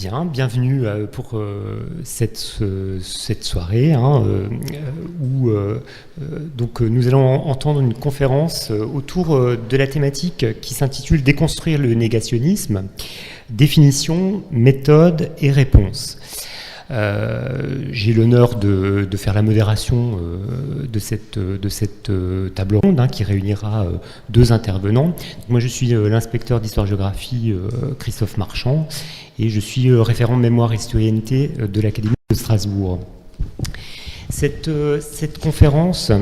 Bien, bienvenue pour cette soirée où donc nous allons entendre une conférence autour de la thématique qui s'intitule « Déconstruire le négationnisme, définition, méthode et réponse ». J'ai l'honneur de faire la modération de cette table ronde qui réunira deux intervenants. Donc moi, je suis l'inspecteur d'histoire-géographie Christophe Marchand et je suis référent mémoire et citoyenneté de l'Académie de Strasbourg. Cette conférence,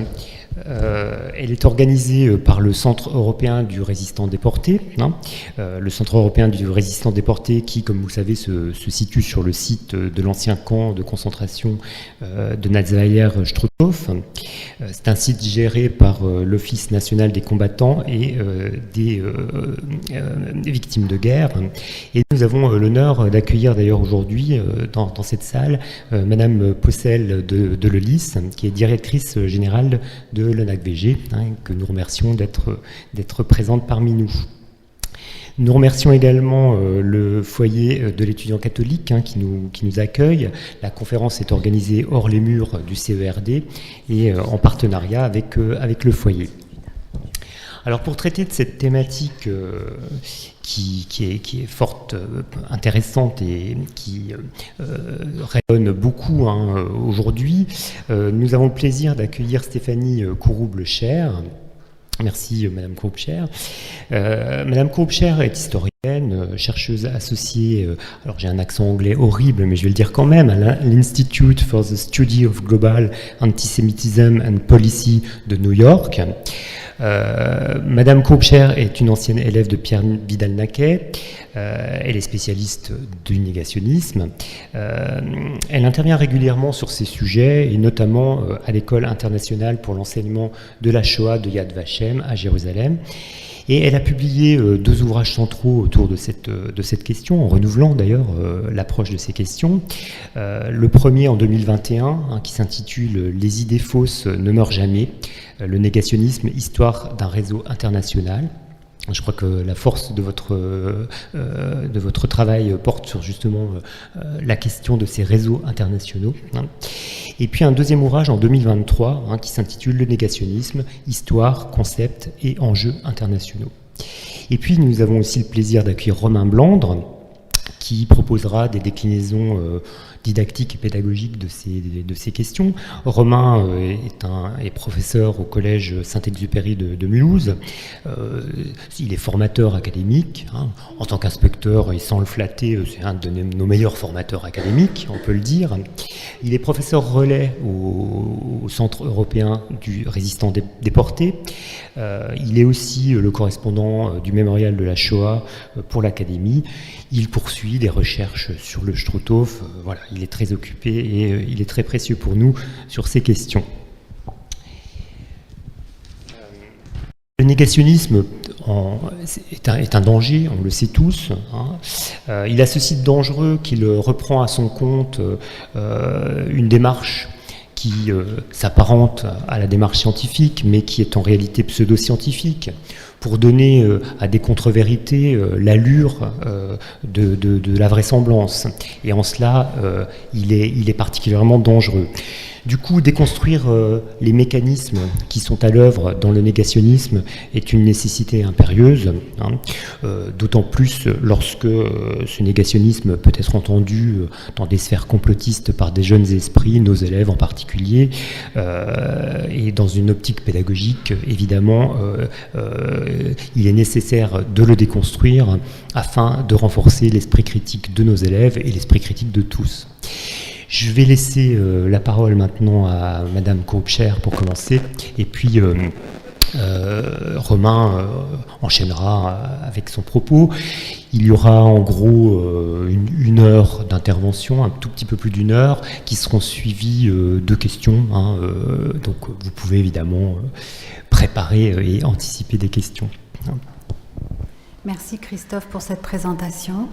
elle est organisée par le Centre européen du résistant déporté. Le Centre européen du résistant déporté qui, comme vous le savez, se situe sur le site de l'ancien camp de concentration de Natzweiler-Struthof. C'est un site géré par l'Office national des combattants et des victimes de guerre. Et nous avons l'honneur d'accueillir d'ailleurs aujourd'hui dans cette salle Madame Possel de Lelys, qui est directrice générale de l'ONACVG, que nous remercions d'être présente parmi nous. Nous remercions également le foyer de l'étudiant catholique qui nous accueille. La conférence est organisée hors les murs du CERD et en partenariat avec le foyer. Alors pour traiter de cette thématique qui est fort intéressante et qui rayonne beaucoup aujourd'hui, nous avons le plaisir d'accueillir Stéphanie Courouble-Cher. Merci Madame Courouble-Cher. Madame Courouble-Cher est historienne, chercheuse associée, alors j'ai un accent anglais horrible, mais je vais le dire quand même, à l'Institute for the Study of Global Antisemitism and Policy de New York. Madame Courouble-Cher est une ancienne élève de Pierre Vidal-Naquet. Elle est spécialiste du négationnisme. Elle intervient régulièrement sur ces sujets, et notamment à l'École internationale pour l'enseignement de la Shoah de Yad Vashem à Jérusalem. Et elle a publié deux ouvrages centraux autour de cette question, en renouvelant d'ailleurs l'approche de ces questions. Le premier en 2021, qui s'intitule « Les idées fausses ne meurent jamais. Le négationnisme, histoire d'un réseau international ». Je crois que la force de votre travail porte sur justement la question de ces réseaux internationaux. Et puis un deuxième ouvrage en 2023 qui s'intitule « Le négationnisme, histoire, concept et enjeux internationaux ». Et puis nous avons aussi le plaisir d'accueillir Romain Blandre qui proposera des déclinaisons didactiques et pédagogiques de ces questions. Romain est professeur au collège Saint-Exupéry de Mulhouse. Il est formateur académique. En tant qu'inspecteur, et sans le flatter, c'est un de nos meilleurs formateurs académiques, on peut le dire. Il est professeur relais au Centre européen du résistant déporté. Il est aussi le correspondant du mémorial de la Shoah pour l'Académie. Il poursuit des recherches sur le Struthof. Voilà, il est très occupé et il est très précieux pour nous sur ces questions. Le négationnisme est un danger, on le sait tous. Il a ce site dangereux qu'il reprend à son compte une démarche qui s'apparente à la démarche scientifique, mais qui est en réalité pseudo-scientifique, pour donner à des contre-vérités l'allure de la vraisemblance. Et en cela, il est particulièrement dangereux. Du coup, déconstruire les mécanismes qui sont à l'œuvre dans le négationnisme est une nécessité impérieuse, d'autant plus lorsque ce négationnisme peut être entendu dans des sphères complotistes par des jeunes esprits, nos élèves en particulier, et dans une optique pédagogique, évidemment, il est nécessaire de le déconstruire afin de renforcer l'esprit critique de nos élèves et l'esprit critique de tous. Je vais laisser la parole maintenant à Madame Courouble-Cher pour commencer, et puis Romain enchaînera avec son propos. Il y aura en gros une heure d'intervention, un tout petit peu plus d'une heure, qui seront suivies de questions. Donc vous pouvez évidemment préparer et anticiper des questions. Merci Christophe pour cette présentation.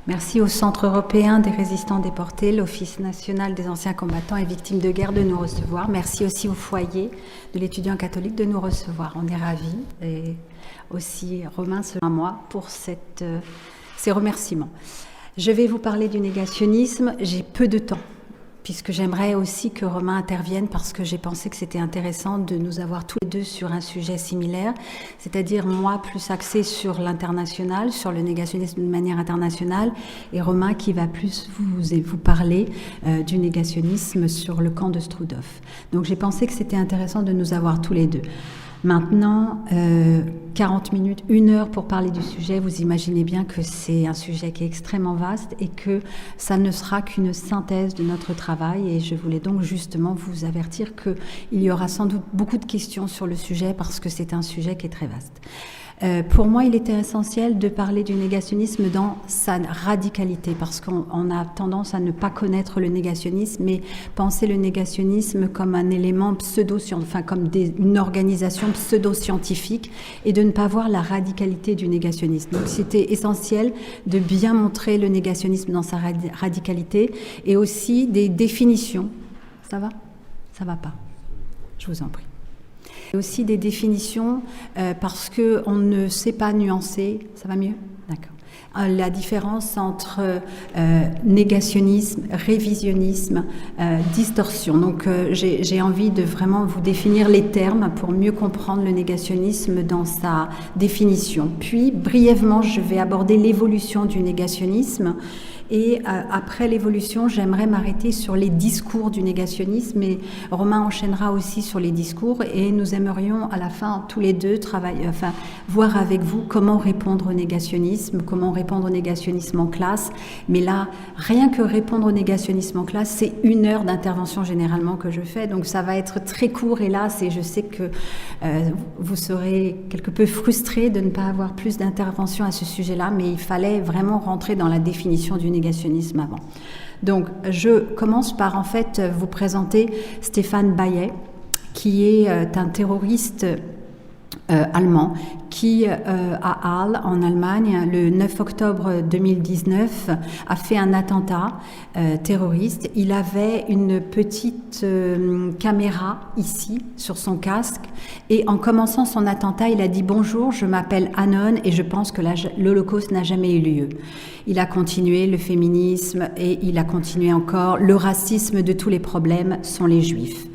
Merci au Centre européen des résistants déportés, l'Office national des anciens combattants et victimes de guerre de nous recevoir. Merci aussi au foyer de l'étudiant catholique de nous recevoir. On est ravis. Et aussi Romain, selon moi, pour cette ces remerciements. Je vais vous parler du négationnisme. J'ai peu de temps, puisque j'aimerais aussi que Romain intervienne, parce que j'ai pensé que c'était intéressant de nous avoir tous les deux sur un sujet similaire, c'est-à-dire moi plus axé sur l'international, sur le négationnisme de manière internationale, et Romain qui va plus vous parler du négationnisme sur le camp de Strudhof. Donc j'ai pensé que c'était intéressant de nous avoir tous les deux. Maintenant, 40 minutes, 1 heure pour parler du sujet, vous imaginez bien que c'est un sujet qui est extrêmement vaste et que ça ne sera qu'une synthèse de notre travail, et je voulais donc justement vous avertir qu'il y aura sans doute beaucoup de questions sur le sujet parce que c'est un sujet qui est très vaste. Pour moi, il était essentiel de parler du négationnisme dans sa radicalité, parce qu'on a tendance à ne pas connaître le négationnisme, mais penser le négationnisme comme un élément pseudo-scientifique, enfin comme une organisation pseudo-scientifique, et de ne pas voir la radicalité du négationnisme. Donc c'était essentiel de bien montrer le négationnisme dans sa radicalité, et aussi des définitions. Ça va ? Ça va pas. Je vous en prie. Et aussi des définitions parce qu'on ne sait pas nuancer. Ça va mieux ? D'accord. La différence entre négationnisme, révisionnisme, distorsion. Donc j'ai envie de vraiment vous définir les termes pour mieux comprendre le négationnisme dans sa définition. Puis brièvement, je vais aborder l'évolution du négationnisme. Et après l'évolution, j'aimerais m'arrêter sur les discours du négationnisme, et Romain enchaînera aussi sur les discours, et nous aimerions à la fin tous les deux voir avec vous comment répondre au négationnisme en classe. Mais là, rien que répondre au négationnisme en classe, c'est 1 heure d'intervention généralement que je fais, donc ça va être très court, hélas, et je sais que vous serez quelque peu frustrés de ne pas avoir plus d'intervention à ce sujet-là, mais il fallait vraiment rentrer dans la définition du négationnisme avant. Donc, je commence par en fait vous présenter Stefan Bayet, qui est un terroriste allemand qui, à Halle, en Allemagne, le 9 octobre 2019, a fait un attentat terroriste. Il avait une petite caméra ici, sur son casque, et en commençant son attentat, il a dit « Bonjour, je m'appelle Anon et je pense que l'Holocauste n'a jamais eu lieu ». Il a continué le féminisme et il a continué encore « Le racisme de tous les problèmes sont les Juifs ».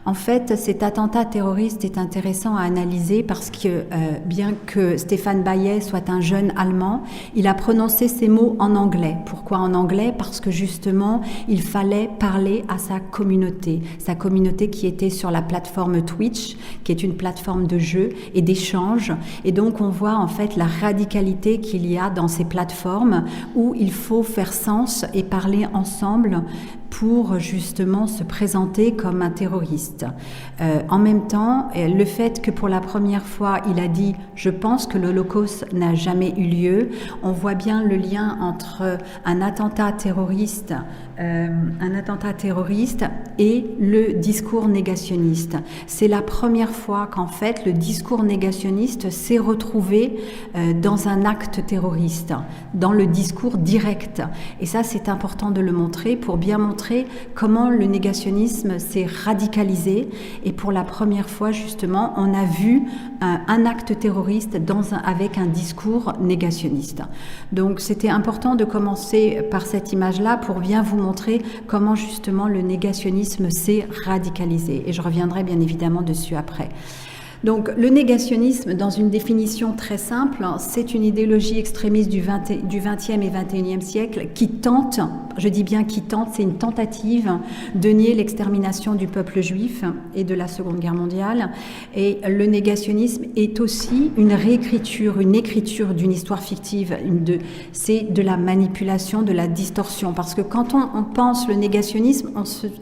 En fait, cet attentat terroriste est intéressant à analyser parce que, bien que Stefan Bayet soit un jeune Allemand, il a prononcé ces mots en anglais. Pourquoi en anglais ? Parce que justement, il fallait parler à sa communauté qui était sur la plateforme Twitch, qui est une plateforme de jeu et d'échange. Et donc, on voit en fait la radicalité qu'il y a dans ces plateformes où il faut faire sens et parler ensemble pour justement se présenter comme un terroriste. En même temps, le fait que pour la première fois, il a dit « Je pense que l'Holocauste n'a jamais eu lieu », on voit bien le lien entre un attentat terroriste et le discours négationniste. C'est la première fois qu'en fait, le discours négationniste s'est retrouvé dans un acte terroriste, dans le discours direct. Et ça, c'est important de le montrer pour bien montrer comment le négationnisme s'est radicalisé, et pour la première fois justement on a vu un acte terroriste avec un discours négationniste. Donc c'était important de commencer par cette image-là pour bien vous montrer comment justement le négationnisme s'est radicalisé, et je reviendrai bien évidemment dessus après. Donc, le négationnisme, dans une définition très simple, c'est une idéologie extrémiste du 20e et 21e siècle qui tente, je dis bien qui tente, c'est une tentative de nier l'extermination du peuple juif et de la Seconde Guerre mondiale. Et le négationnisme est aussi une réécriture, une écriture d'une histoire fictive. C'est de la manipulation, de la distorsion. Parce que quand on pense le négationnisme,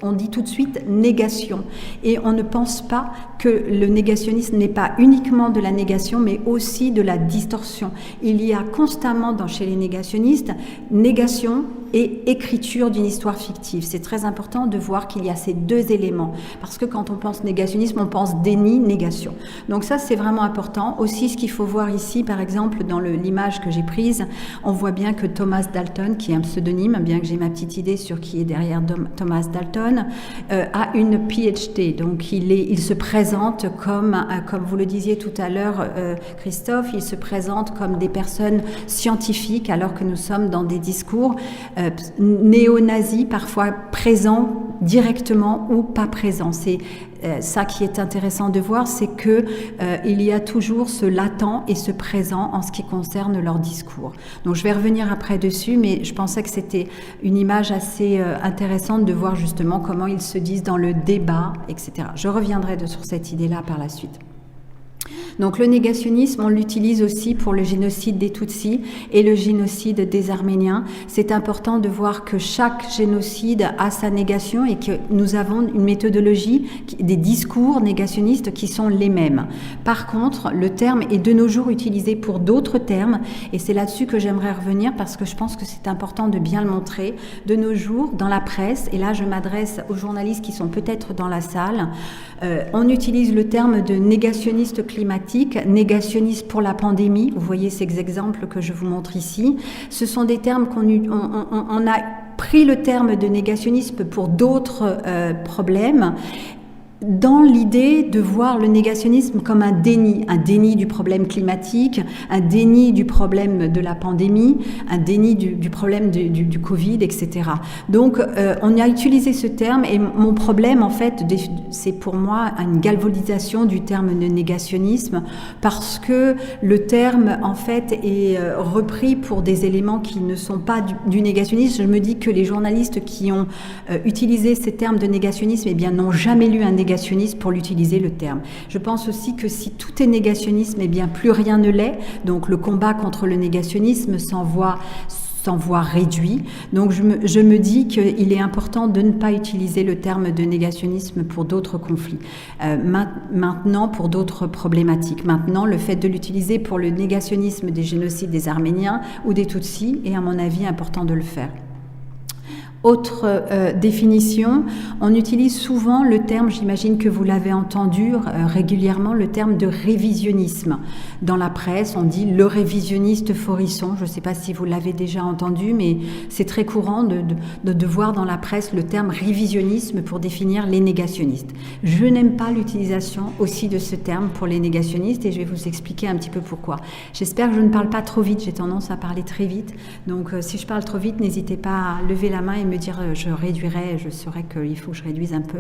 on dit tout de suite négation. Et on ne pense pas que le négationnisme n'est pas uniquement de la négation, mais aussi de la distorsion. Il y a constamment chez les négationnistes négation, et écriture d'une histoire fictive. C'est très important de voir qu'il y a ces deux éléments, parce que quand on pense négationnisme, on pense déni, négation. Donc ça, c'est vraiment important. Aussi, ce qu'il faut voir ici, par exemple, dans l'image que j'ai prise, on voit bien que Thomas Dalton, qui est un pseudonyme, bien que j'ai ma petite idée sur qui est derrière Thomas Dalton, a une PhD. Donc il se présente comme vous le disiez tout à l'heure, Christophe, il se présente comme des personnes scientifiques, alors que nous sommes dans des discours néo-nazis, parfois présents directement ou pas présents. C'est ça qui est intéressant de voir, c'est que il y a toujours ce latent et ce présent en ce qui concerne leur discours. Donc je vais revenir après dessus, mais je pensais que c'était une image assez intéressante de voir justement comment ils se disent dans le débat, etc. Je reviendrai sur cette idée-là par la suite. Donc le négationnisme, on l'utilise aussi pour le génocide des Tutsis et le génocide des Arméniens. C'est important de voir que chaque génocide a sa négation et que nous avons une méthodologie, des discours négationnistes qui sont les mêmes. Par contre, le terme est de nos jours utilisé pour d'autres termes et c'est là-dessus que j'aimerais revenir parce que je pense que c'est important de bien le montrer. De nos jours, dans la presse, et là je m'adresse aux journalistes qui sont peut-être dans la salle, on utilise le terme de négationniste climatique, négationniste pour la pandémie. Vous voyez ces exemples que je vous montre ici. Ce sont des termes on a pris le terme de négationnisme pour d'autres problèmes, dans l'idée de voir le négationnisme comme un déni du problème climatique, un déni du problème de la pandémie, un déni du problème du Covid, etc. Donc, on a utilisé ce terme et mon problème, en fait, c'est pour moi une galvaudisation du terme de négationnisme parce que le terme, en fait, est repris pour des éléments qui ne sont pas du négationnisme. Je me dis que les journalistes qui ont utilisé ces termes de négationnisme, eh bien, n'ont jamais lu un négationnisme pour l'utiliser le terme. Je pense aussi que si tout est négationnisme, eh bien plus rien ne l'est. Donc le combat contre le négationnisme s'en voit réduit. Donc je me dis qu'il est important de ne pas utiliser le terme de négationnisme pour d'autres conflits. Maintenant, pour d'autres problématiques. Maintenant, le fait de l'utiliser pour le négationnisme des génocides des Arméniens ou des Tutsis est à mon avis important de le faire. Autre définition, on utilise souvent le terme, j'imagine que vous l'avez entendu régulièrement, le terme de révisionnisme. Dans la presse, on dit le révisionniste Forisson. Je ne sais pas si vous l'avez déjà entendu, mais c'est très courant de voir dans la presse le terme révisionnisme pour définir les négationnistes. Je n'aime pas l'utilisation aussi de ce terme pour les négationnistes et je vais vous expliquer un petit peu pourquoi. J'espère que je ne parle pas trop vite, j'ai tendance à parler très vite. Donc si je parle trop vite, n'hésitez pas à lever la main et me dire je réduirai, je saurais qu'il faut que je réduise un peu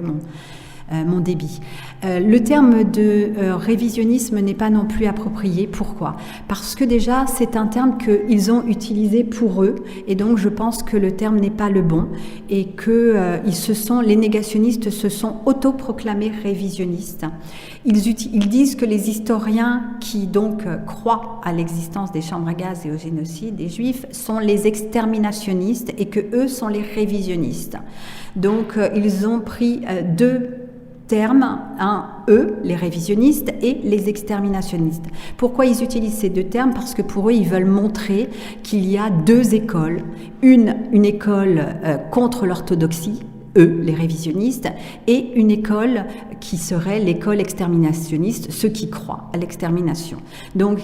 mon débit. Le terme de révisionnisme n'est pas non plus approprié. Pourquoi ? Parce que déjà, c'est un terme qu'ils ont utilisé pour eux, et donc je pense que le terme n'est pas le bon, et que les négationnistes se sont autoproclamés révisionnistes. Ils disent que les historiens qui donc croient à l'existence des chambres à gaz et au génocide des Juifs sont les exterminationnistes et que eux sont les révisionnistes. Donc ils ont pris deux termes, eux, les révisionnistes et les exterminationnistes. Pourquoi ils utilisent ces deux termes ? Parce que pour eux, ils veulent montrer qu'il y a deux écoles. Une école contre l'orthodoxie, eux, les révisionnistes, et une école qui serait l'école exterminationniste, ceux qui croient à l'extermination. Donc,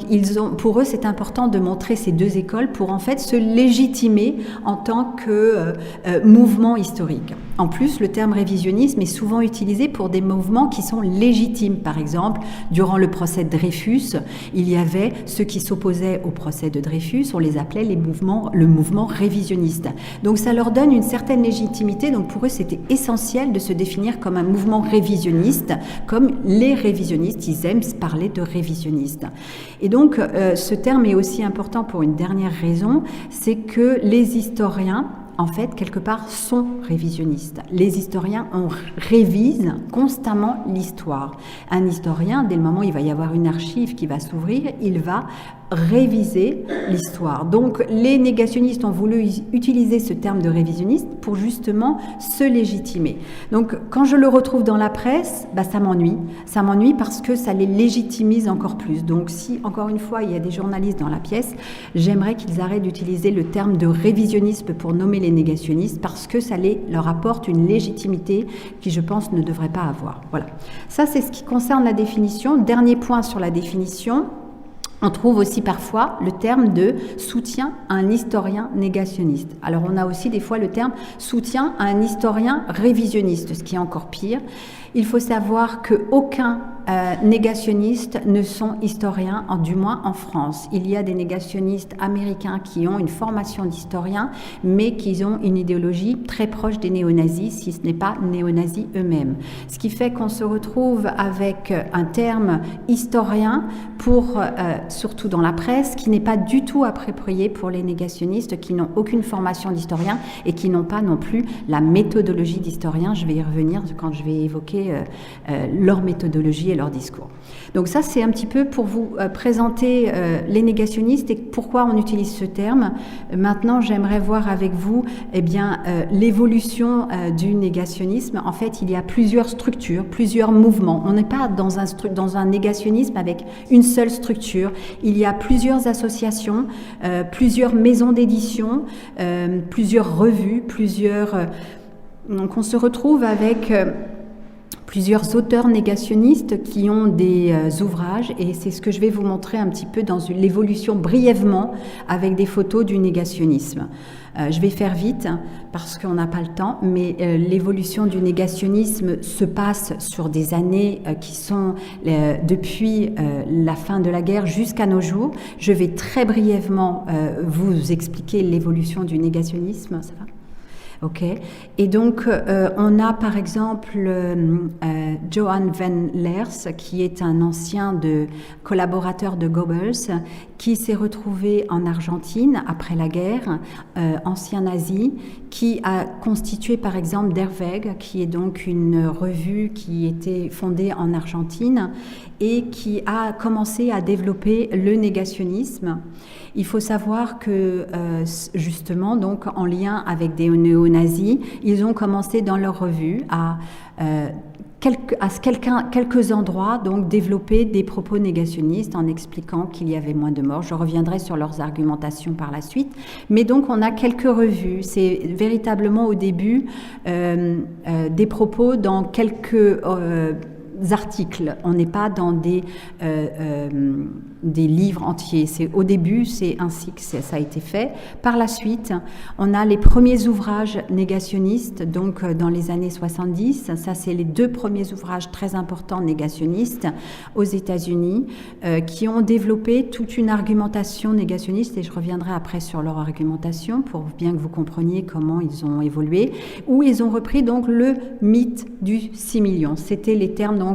pour eux, c'est important de montrer ces deux écoles pour en fait se légitimer en tant que mouvement historique. En plus, le terme révisionnisme est souvent utilisé pour des mouvements qui sont légitimes. Par exemple, durant le procès de Dreyfus, il y avait ceux qui s'opposaient au procès de Dreyfus, on les appelait le mouvement révisionniste. Donc, ça leur donne une certaine légitimité. Donc, pour eux, c'était essentiel de se définir comme un mouvement révisionniste, comme les révisionnistes, ils aiment parler de révisionnistes. Et donc, ce terme est aussi important pour une dernière raison, c'est que les historiens, en fait, quelque part, sont révisionnistes. Les historiens révisent constamment l'histoire. Un historien, dès le moment où il va y avoir une archive qui va s'ouvrir, il va réviser l'histoire. Donc les négationnistes ont voulu utiliser ce terme de révisionniste pour justement se légitimer. Donc quand je le retrouve dans la presse, ça m'ennuie. Ça m'ennuie parce que ça les légitimise encore plus. Donc si, encore une fois, il y a des journalistes dans la pièce, j'aimerais qu'ils arrêtent d'utiliser le terme de révisionnisme pour nommer les négationnistes parce que ça leur apporte une légitimité qui, je pense, ne devrait pas avoir. Voilà. Ça, c'est ce qui concerne la définition. Dernier point sur la définition. On trouve aussi parfois le terme de soutien à un historien négationniste. Alors on a aussi des fois le terme soutien à un historien révisionniste, ce qui est encore pire. Il faut savoir qu'aucun négationnistes ne sont historiens, du moins en France. Il y a des négationnistes américains qui ont une formation d'historien, mais qui ont une idéologie très proche des néo-nazis, si ce n'est pas néo-nazis eux-mêmes. Ce qui fait qu'on se retrouve avec un terme historien pour, surtout dans la presse, qui n'est pas du tout approprié pour les négationnistes qui n'ont aucune formation d'historien et qui n'ont pas non plus la méthodologie d'historien. Je vais y revenir quand je vais évoquer leur méthodologie et leur discours. Donc ça, c'est un petit peu pour vous présenter les négationnistes et pourquoi on utilise ce terme. Maintenant, j'aimerais voir avec vous l'évolution du négationnisme. En fait, il y a plusieurs structures, plusieurs mouvements. On n'est pas dans un négationnisme avec une seule structure. Il y a plusieurs associations, plusieurs maisons d'édition, plusieurs revues, donc on se retrouve avec plusieurs auteurs négationnistes qui ont des ouvrages, et c'est ce que je vais vous montrer un petit peu dans l'évolution brièvement avec des photos du négationnisme. Je vais faire vite parce qu'on n'a pas le temps, mais l'évolution du négationnisme se passe sur des années qui sont depuis la fin de la guerre jusqu'à nos jours. Je vais très brièvement vous expliquer l'évolution du négationnisme. Ça va ? Ok. Et donc, on a par exemple Johan van Leers, qui est un ancien collaborateur de Goebbels, qui s'est retrouvé en Argentine après la guerre, ancien nazi, qui a constitué par exemple Der Weg, qui est donc une revue qui était fondée en Argentine et qui a commencé à développer le négationnisme. Il faut savoir que justement, donc en lien avec des néo-nazis, ils ont commencé dans leur revue à quelques endroits donc développer des propos négationnistes en expliquant qu'il y avait moins de morts. Je reviendrai sur leurs argumentations par la suite. Mais donc on a quelques revues. C'est véritablement au début des propos dans quelques articles. On n'est pas dans des livres entiers. Au début, c'est ainsi que ça a été fait. Par la suite, on a les premiers ouvrages négationnistes, donc dans les années 70. Ça, c'est les deux premiers ouvrages très importants négationnistes aux États-Unis qui ont développé toute une argumentation négationniste, et je reviendrai après sur leur argumentation pour bien que vous compreniez comment ils ont évolué, où ils ont repris donc le mythe du 6 millions. C'était les termes donc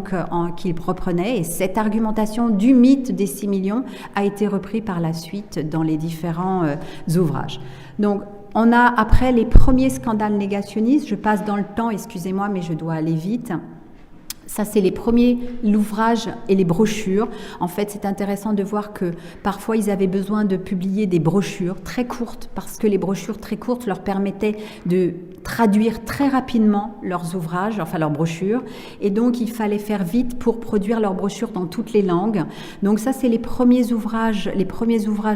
qu'ils reprenaient, et cette argumentation du mythe des 6 millions a été repris par la suite dans les différents ouvrages. Donc, on a après les premiers scandales négationnistes, je passe dans le temps, excusez-moi, mais je dois aller vite. Ça, c'est les premiers ouvrages et les brochures. En fait, c'est intéressant de voir que parfois, ils avaient besoin de publier des brochures très courtes parce que les brochures très courtes leur permettaient de traduire très rapidement leurs ouvrages, enfin leurs brochures. Et donc, il fallait faire vite pour produire leurs brochures dans toutes les langues. Donc ça, c'est les premiers ouvrages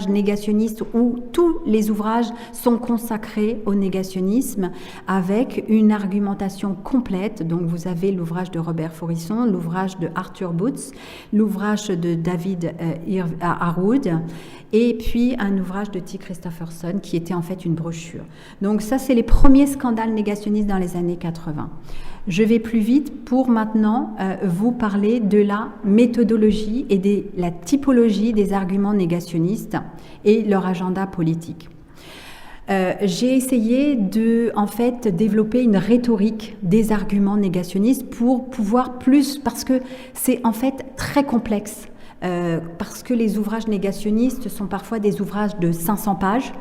négationnistes où tous les ouvrages sont consacrés au négationnisme avec une argumentation complète. Donc, vous avez l'ouvrage de Robert Faurisson, l'ouvrage de Arthur Boots, l'ouvrage de David Harwood et puis un ouvrage de T. Christopherson qui était en fait une brochure. Donc ça, c'est les premiers scandales négationnistes dans les années 80. Je vais plus vite pour maintenant vous parler de la méthodologie et de la typologie des arguments négationnistes et leur agenda politique. J'ai essayé de, en fait, développer une rhétorique des arguments négationnistes pour pouvoir plus, parce que c'est en fait très complexe, parce que les ouvrages négationnistes sont parfois des ouvrages de 500 pages.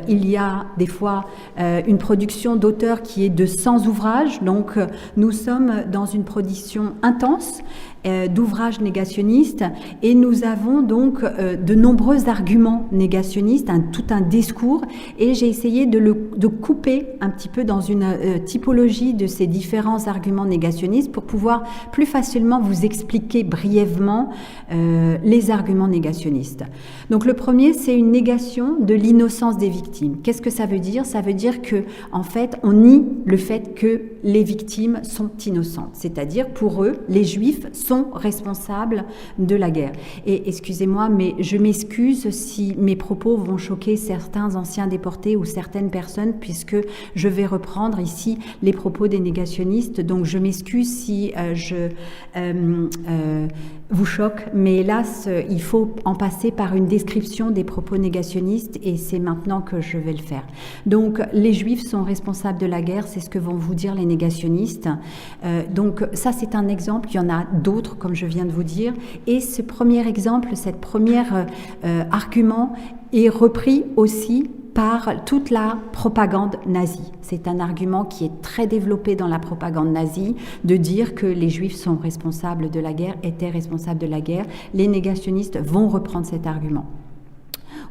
Il y a des fois une production d'auteurs qui est de 100 ouvrages, donc nous sommes dans une production intense d'ouvrages négationnistes et nous avons donc de nombreux arguments négationnistes, tout un discours, et j'ai essayé de couper un petit peu dans une typologie de ces différents arguments négationnistes pour pouvoir plus facilement vous expliquer brièvement les arguments négationnistes. Donc le premier, c'est une négation de l'innocence des victimes. Qu'est-ce que ça veut dire? Ça veut dire que, en fait, on nie le fait que les victimes sont innocentes. C'est-à-dire, pour eux, les Juifs sont responsables de la guerre. Et excusez-moi, mais je m'excuse si mes propos vont choquer certains anciens déportés ou certaines personnes, puisque je vais reprendre ici les propos des négationnistes. Donc je m'excuse si je vous choque, mais hélas, il faut en passer par une description des propos négationnistes et c'est maintenant que je vais le faire. Donc les Juifs sont responsables de la guerre, c'est ce que vont vous dire les négationnistes. Donc ça, c'est un exemple, il y en a d'autres, comme je viens de vous dire. Et ce premier exemple, cette première argument est repris aussi par toute la propagande nazie. C'est un argument qui est très développé dans la propagande nazie, de dire que les Juifs sont responsables de la guerre, étaient responsables de la guerre. Les négationnistes vont reprendre cet argument.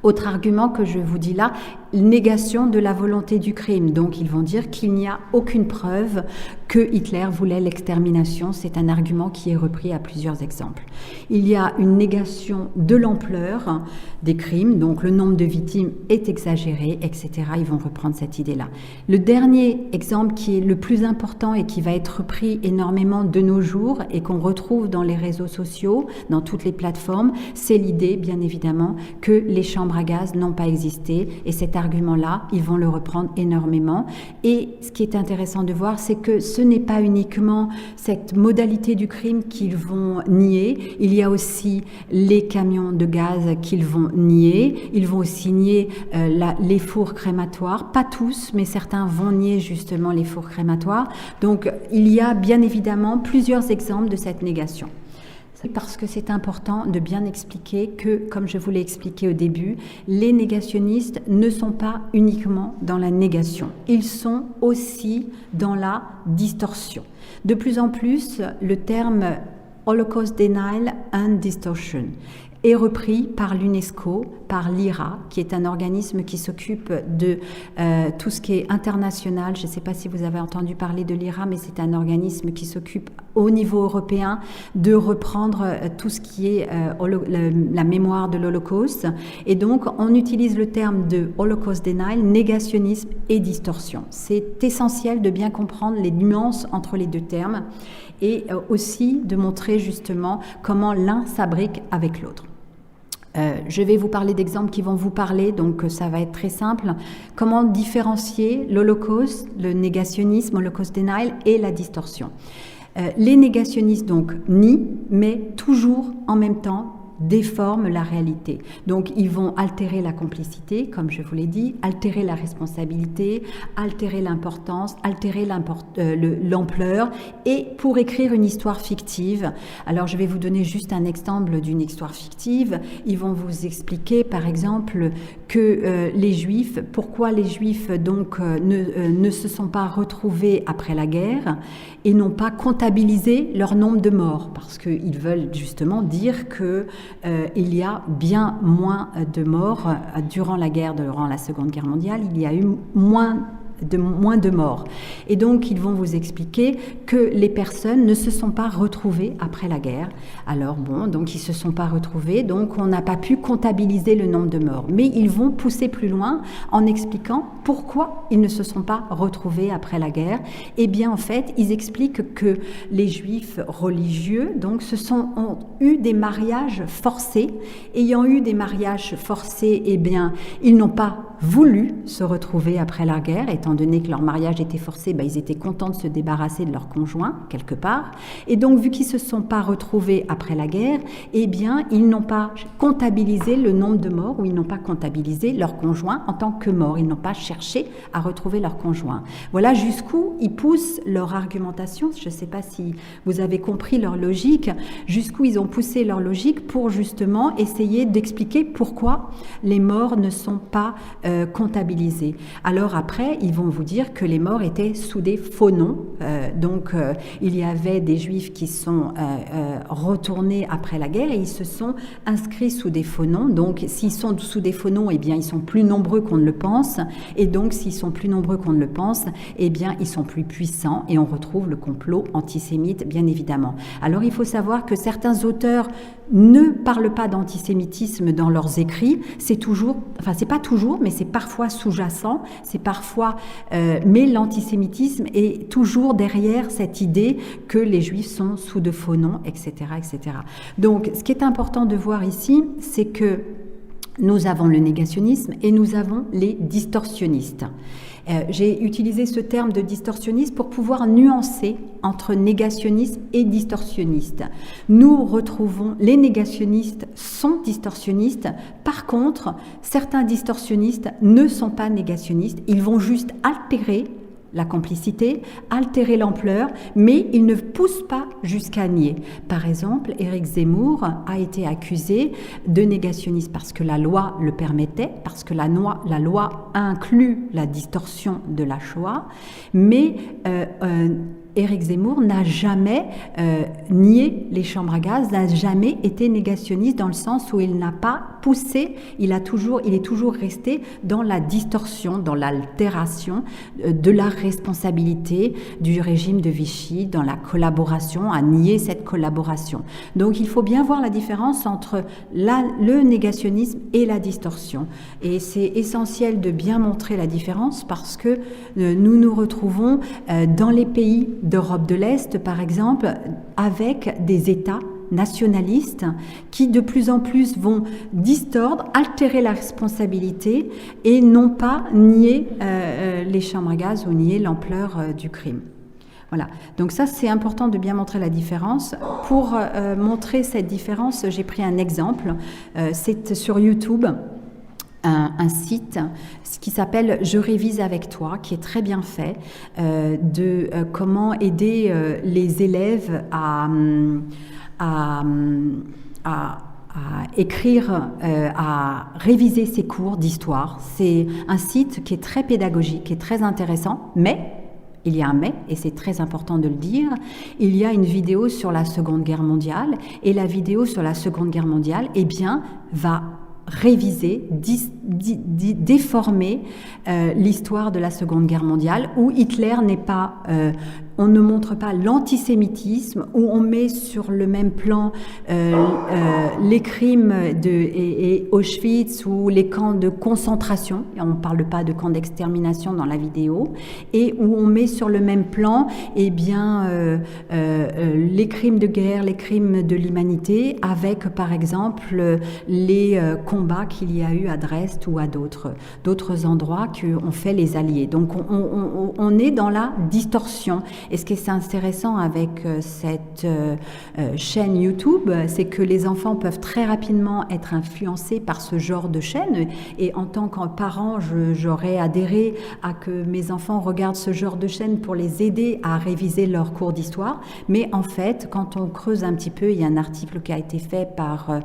Autre argument que je vous dis là, négation de la volonté du crime. Donc ils vont dire qu'il n'y a aucune preuve que Hitler voulait l'extermination. C'est un argument qui est repris à plusieurs exemples. Il y a une négation de l'ampleur des crimes, donc le nombre de victimes est exagéré, etc. Ils vont reprendre cette idée-là. Le dernier exemple qui est le plus important et qui va être repris énormément de nos jours et qu'on retrouve dans les réseaux sociaux, dans toutes les plateformes, c'est l'idée, bien évidemment, que les chambres à gaz n'ont pas existé. Et cet argument-là, ils vont le reprendre énormément. Et ce qui est intéressant de voir, c'est que ce n'est pas uniquement cette modalité du crime qu'ils vont nier. Il y a aussi les camions de gaz qu'ils vont nier. Ils vont aussi nier les fours crématoires. Pas tous, mais certains vont nier justement les fours crématoires. Donc, il y a bien évidemment plusieurs exemples de cette négation. Parce que c'est important de bien expliquer que, comme je vous l'ai expliqué au début, les négationnistes ne sont pas uniquement dans la négation, ils sont aussi dans la distorsion. De plus en plus, le terme Holocaust Denial and Distortion est repris par l'UNESCO, par l'IHRA, qui est un organisme qui s'occupe de tout ce qui est international. Je ne sais pas si vous avez entendu parler de l'IHRA, mais c'est un organisme qui s'occupe au niveau européen de reprendre tout ce qui est la mémoire de l'Holocauste. Et donc, on utilise le terme de Holocaust Denial, négationnisme et distorsion. C'est essentiel de bien comprendre les nuances entre les deux termes et aussi de montrer justement comment l'un s'abrique avec l'autre. Je vais vous parler d'exemples qui vont vous parler, donc ça va être très simple. Comment différencier l'Holocauste, le négationnisme, Holocaust Denial et la distorsion. Les négationnistes donc nient, mais toujours en même temps déforment la réalité. Donc ils vont altérer la complicité, comme je vous l'ai dit, altérer la responsabilité, altérer l'importance, altérer l'ampleur, et pour écrire une histoire fictive. Alors je vais vous donner juste un exemple d'une histoire fictive. Ils vont vous expliquer par exemple que les Juifs, pourquoi les Juifs donc ne se sont pas retrouvés après la guerre et n'ont pas comptabilisé leur nombre de morts, parce qu'ils veulent justement dire que il y a bien moins de morts durant la Seconde Guerre mondiale. Il y a eu moins de morts. Et donc, ils vont vous expliquer que les personnes ne se sont pas retrouvées après la guerre. Alors bon, donc ils se sont pas retrouvés, donc on n'a pas pu comptabiliser le nombre de morts. Mais ils vont pousser plus loin en expliquant pourquoi ils ne se sont pas retrouvés après la guerre. Eh bien, en fait, ils expliquent que les Juifs religieux, donc, ont eu des mariages forcés. Ayant eu des mariages forcés, eh bien, ils n'ont pas voulu se retrouver après la guerre, étant donné que leur mariage était forcé, ils étaient contents de se débarrasser de leur conjoint, quelque part. Et donc, vu qu'ils ne se sont pas retrouvés après la guerre, eh bien, ils n'ont pas comptabilisé le nombre de morts, ou ils n'ont pas comptabilisé leur conjoint en tant que mort. Ils n'ont pas cherché à retrouver leur conjoint. Voilà jusqu'où ils poussent leur argumentation. Je ne sais pas si vous avez compris leur logique, jusqu'où ils ont poussé leur logique pour justement essayer d'expliquer pourquoi les morts ne sont pas comptabilisés. Alors après, ils vont vous dire que les morts étaient sous des faux noms. Il y avait des Juifs qui sont retournés après la guerre et ils se sont inscrits sous des faux noms. Donc, s'ils sont sous des faux noms, eh bien, ils sont plus nombreux qu'on ne le pense. Et donc, s'ils sont plus nombreux qu'on ne le pense, eh bien, ils sont plus puissants et on retrouve le complot antisémite, bien évidemment. Alors, il faut savoir que certains auteurs ne parlent pas d'antisémitisme dans leurs écrits. C'est pas toujours, mais c'est parfois sous-jacent. C'est parfois, mais l'antisémitisme est toujours derrière cette idée que les Juifs sont sous de faux noms, etc., etc. Donc, ce qui est important de voir ici, c'est que nous avons le négationnisme et nous avons les distorsionnistes. J'ai utilisé ce terme de distorsionniste pour pouvoir nuancer entre négationnisme et distorsionniste. Nous retrouvons, les négationnistes sont distorsionnistes, par contre, certains distorsionnistes ne sont pas négationnistes, ils vont juste altérer la complicité, altérer l'ampleur, mais il ne pousse pas jusqu'à nier. Par exemple, Éric Zemmour a été accusé de négationniste parce que la loi le permettait, parce que la loi inclut la distorsion de la Shoah, mais Éric Zemmour n'a jamais nié les chambres à gaz, n'a jamais été négationniste dans le sens où il n'a pas poussé, il est toujours resté dans la distorsion, dans l'altération de la responsabilité du régime de Vichy, dans la collaboration, à nier cette collaboration. Donc il faut bien voir la différence entre le négationnisme et la distorsion. Et c'est essentiel de bien montrer la différence parce que nous nous retrouvons dans les pays d'Europe de l'Est, par exemple, avec des États nationalistes qui de plus en plus vont distordre, altérer la responsabilité et non pas nier les chambres à gaz ou nier l'ampleur du crime. Voilà, donc ça c'est important de bien montrer la différence. Pour montrer cette différence, j'ai pris un exemple, c'est sur YouTube. Un site qui s'appelle Je révise avec toi, qui est très bien fait, de comment aider les élèves à écrire, à réviser ses cours d'histoire. C'est un site qui est très pédagogique, qui est très intéressant, mais il y a un mais, et c'est très important de le dire, il y a une vidéo sur la Seconde Guerre mondiale, et la vidéo sur la Seconde Guerre mondiale, eh bien, va réviser, déformer l'histoire de la Seconde Guerre mondiale, où Hitler n'est pas... on ne montre pas l'antisémitisme, où on met sur le même plan les crimes et Auschwitz ou les camps de concentration, et on ne parle pas de camps d'extermination dans la vidéo, et où on met sur le même plan les crimes de guerre, les crimes de l'humanité, avec par exemple les combats qu'il y a eu à Dresde ou à d'autres endroits qu'ont fait les Alliés. Donc on est dans la distorsion. Et ce qui est intéressant avec cette chaîne YouTube, c'est que les enfants peuvent très rapidement être influencés par ce genre de chaîne. Et en tant que parent, j'aurais adhéré à que mes enfants regardent ce genre de chaîne pour les aider à réviser leur cours d'histoire. Mais en fait, quand on creuse un petit peu, il y a un article qui a été fait par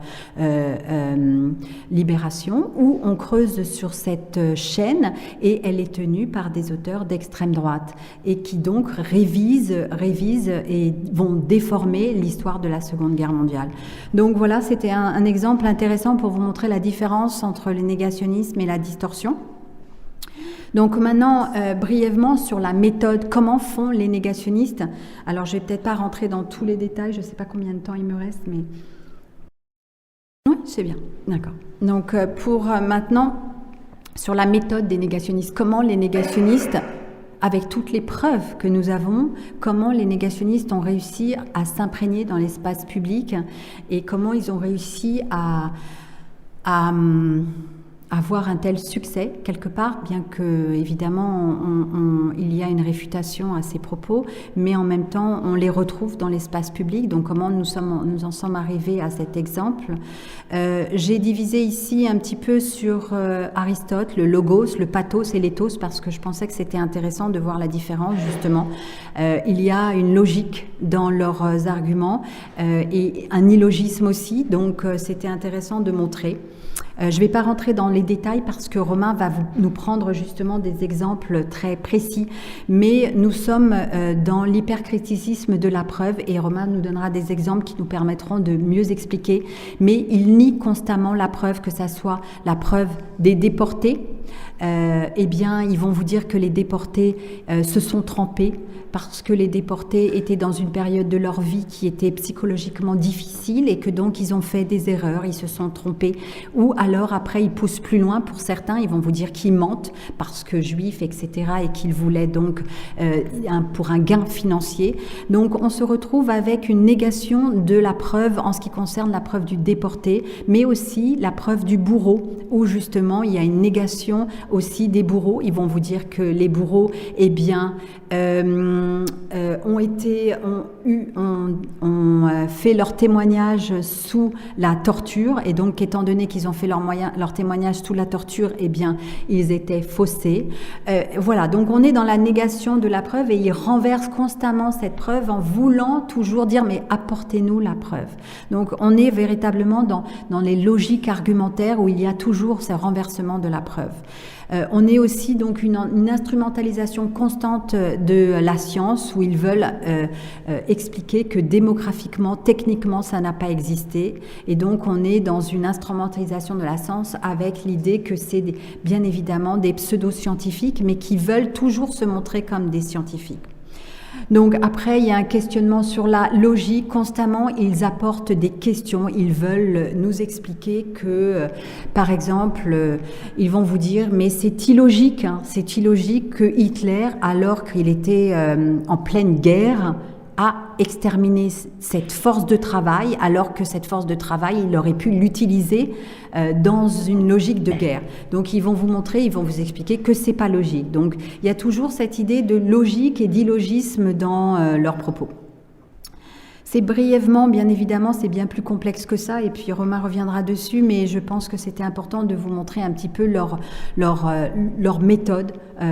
Libération, où on creuse sur cette chaîne et elle est tenue par des auteurs d'extrême droite et qui donc révisent et vont déformer l'histoire de la Seconde Guerre mondiale. Donc voilà, c'était un exemple intéressant pour vous montrer la différence entre le négationnisme et la distorsion. Donc maintenant, brièvement sur la méthode, comment font les négationnistes. Alors je vais peut-être pas rentrer dans tous les détails, je ne sais pas combien de temps il me reste, mais... Oui, c'est bien, d'accord. Donc pour maintenant, sur la méthode des négationnistes, comment les négationnistes, avec toutes les preuves que nous avons, comment les négationnistes ont réussi à s'imprégner dans l'espace public et comment ils ont réussi à avoir un tel succès quelque part, bien que évidemment il y a une réfutation à ces propos, mais en même temps on les retrouve dans l'espace public. Donc comment nous en sommes arrivés à cet exemple. J'ai divisé ici un petit peu sur Aristote, le logos, le pathos et l'éthos, parce que je pensais que c'était intéressant de voir la différence justement. Il y a une logique dans leurs arguments et un illogisme aussi, donc c'était intéressant de montrer. Je ne vais pas rentrer dans les détails parce que Romain va nous prendre justement des exemples très précis, mais nous sommes dans l'hypercriticisme de la preuve et Romain nous donnera des exemples qui nous permettront de mieux expliquer, mais il nie constamment la preuve, que ça soit la preuve des déportés. Eh bien, ils vont vous dire que les déportés se sont trompés parce que les déportés étaient dans une période de leur vie qui était psychologiquement difficile et que donc ils ont fait des erreurs, ils se sont trompés. Ou alors après, ils poussent plus loin. Pour certains, ils vont vous dire qu'ils mentent parce que juifs, etc. et qu'ils voulaient donc pour un gain financier. Donc, on se retrouve avec une négation de la preuve en ce qui concerne la preuve du déporté, mais aussi la preuve du bourreau, où justement, il y a une négation aussi des bourreaux. Ils vont vous dire que les bourreaux, eh bien, ont fait leur témoignage sous la torture et donc étant donné qu'ils ont fait leur témoignage sous la torture, eh bien ils étaient faussés. Voilà, donc on est dans la négation de la preuve et ils renversent constamment cette preuve en voulant toujours dire mais apportez-nous la preuve. Donc on est véritablement dans les logiques argumentaires où il y a toujours ce renversement de la preuve. On est aussi donc une instrumentalisation constante de la science où ils veulent expliquer que démographiquement, techniquement, ça n'a pas existé. Et donc on est dans une instrumentalisation de la science avec l'idée que c'est bien évidemment des pseudo-scientifiques, mais qui veulent toujours se montrer comme des scientifiques. Donc après, il y a un questionnement sur la logique. Constamment, ils apportent des questions. Ils veulent nous expliquer que, par exemple, ils vont vous dire, mais c'est illogique, hein, c'est illogique que Hitler, alors qu'il était en pleine guerre, a exterminé cette force de travail, alors que cette force de travail, il aurait pu l'utiliser dans une logique de guerre. Donc ils vont vous montrer, ils vont vous expliquer que c'est pas logique. Donc il y a toujours cette idée de logique et d'illogisme dans leurs propos. C'est brièvement, bien évidemment, c'est bien plus complexe que ça, et puis Romain reviendra dessus, mais je pense que c'était important de vous montrer un petit peu leur méthode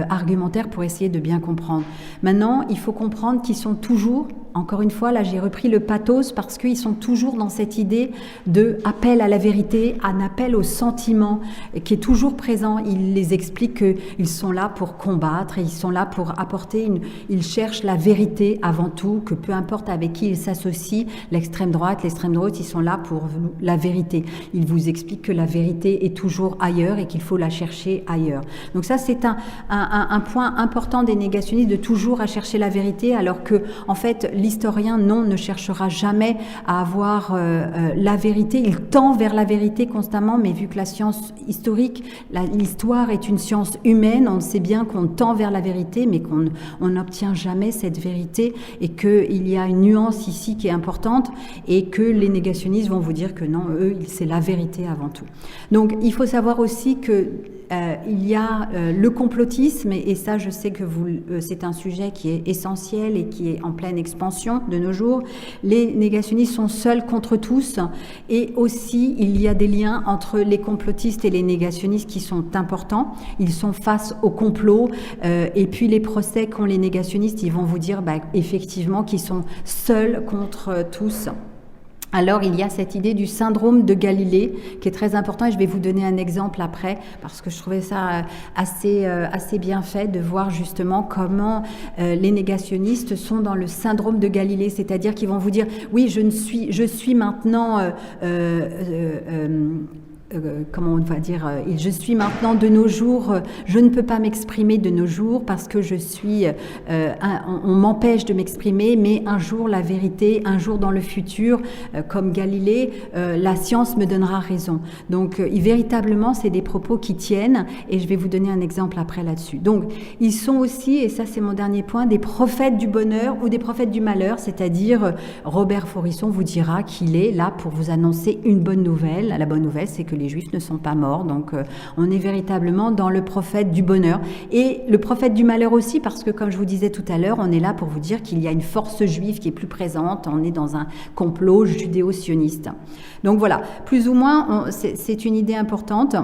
argumentaire pour essayer de bien comprendre. Maintenant, il faut comprendre qu'ils sont toujours, encore une fois, là j'ai repris le pathos parce qu'ils sont toujours dans cette idée de appel à la vérité, un appel au sentiment qui est toujours présent. Ils les expliquent qu'ils sont là pour combattre, et ils sont là pour apporter ils cherchent la vérité avant tout, que peu importe avec qui ils s'associent, l'extrême droite, ils sont là pour la vérité. Ils vous expliquent que la vérité est toujours ailleurs et qu'il faut la chercher ailleurs. Donc ça, c'est un point important des négationnistes, de toujours à chercher la vérité, alors que, en fait, l'historien, non, ne cherchera jamais à avoir la vérité. Il tend vers la vérité constamment, mais vu que la science historique, l'histoire est une science humaine, on sait bien qu'on tend vers la vérité, mais qu'on n'obtient jamais cette vérité, et qu'il y a une nuance ici qui est importante, et que les négationnistes vont vous dire que non, eux, c'est la vérité avant tout. Donc, il faut savoir aussi que il y a le complotisme, et ça, je sais que c'est un sujet qui est essentiel et qui est en pleine expansion de nos jours. Les négationnistes sont seuls contre tous, et aussi il y a des liens entre les complotistes et les négationnistes qui sont importants. Ils sont face au complot, et puis les procès qu'ont les négationnistes, ils vont vous dire effectivement qu'ils sont seuls contre tous. Alors, il y a cette idée du syndrome de Galilée qui est très important, et je vais vous donner un exemple après parce que je trouvais ça assez bien fait de voir justement comment les négationnistes sont dans le syndrome de Galilée, c'est-à-dire qu'ils vont vous dire oui, je suis maintenant comment on va dire, je suis maintenant de nos jours, je ne peux pas m'exprimer de nos jours parce que on m'empêche de m'exprimer, mais un jour la vérité, un jour dans le futur, comme Galilée, la science me donnera raison. Donc véritablement, c'est des propos qui tiennent, et je vais vous donner un exemple après là-dessus. Donc ils sont aussi, et ça c'est mon dernier point, des prophètes du bonheur ou des prophètes du malheur, c'est-à-dire Robert Faurisson vous dira qu'il est là pour vous annoncer une bonne nouvelle. La bonne nouvelle, c'est que les Juifs ne sont pas morts, donc on est véritablement dans le prophète du bonheur et le prophète du malheur aussi, parce que comme je vous disais tout à l'heure, on est là pour vous dire qu'il y a une force juive qui est plus présente, on est dans un complot judéo-sioniste. Donc voilà, plus ou moins, c'est une idée importante.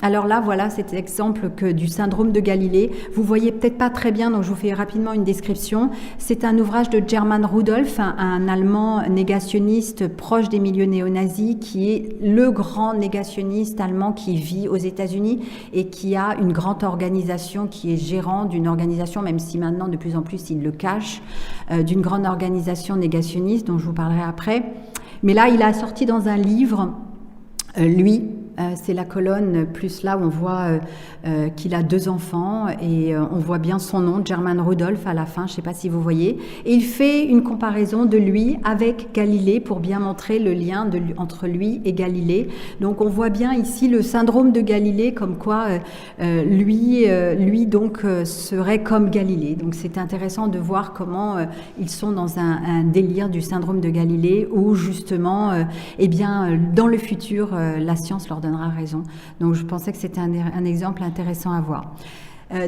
Alors là, voilà cet exemple du syndrome de Galilée. Vous voyez peut-être pas très bien, donc je vous fais rapidement une description. C'est un ouvrage de German Rudolph, un Allemand négationniste proche des milieux néo-nazis, qui est le grand négationniste allemand qui vit aux États-Unis et qui a une grande organisation, qui est gérant d'une organisation, même si maintenant de plus en plus il le cache, d'une grande organisation négationniste dont je vous parlerai après. Mais là, il a sorti dans un livre, c'est la colonne plus là où on voit qu'il a 2 enfants et on voit bien son nom, German Rudolph, à la fin, je ne sais pas si vous voyez. Et il fait une comparaison de lui avec Galilée pour bien montrer le lien entre lui et Galilée. Donc on voit bien ici le syndrome de Galilée, comme quoi lui serait comme Galilée. Donc c'est intéressant de voir comment ils sont dans un délire du syndrome de Galilée où justement, dans le futur, la science leur donnera raison. Donc je pensais que c'était un exemple intéressant à voir.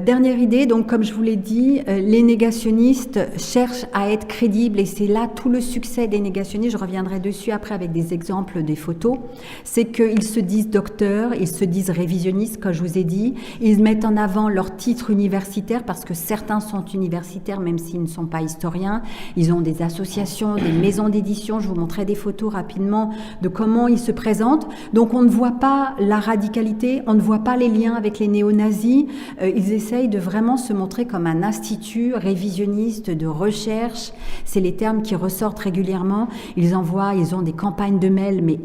Dernière idée, donc comme je vous l'ai dit, les négationnistes cherchent à être crédibles et c'est là tout le succès des négationnistes, je reviendrai dessus après avec des exemples, des photos, c'est qu'ils se disent docteurs, ils se disent révisionnistes, comme je vous ai dit, ils mettent en avant leur titre universitaire parce que certains sont universitaires même s'ils ne sont pas historiens, ils ont des associations, des maisons d'édition, je vous montrerai des photos rapidement de comment ils se présentent, donc on ne voit pas la radicalité, on ne voit pas les liens avec les néo-nazis, ils essayent de vraiment se montrer comme un institut révisionniste de recherche. C'est les termes qui ressortent régulièrement. Ils ont des campagnes de mails, mais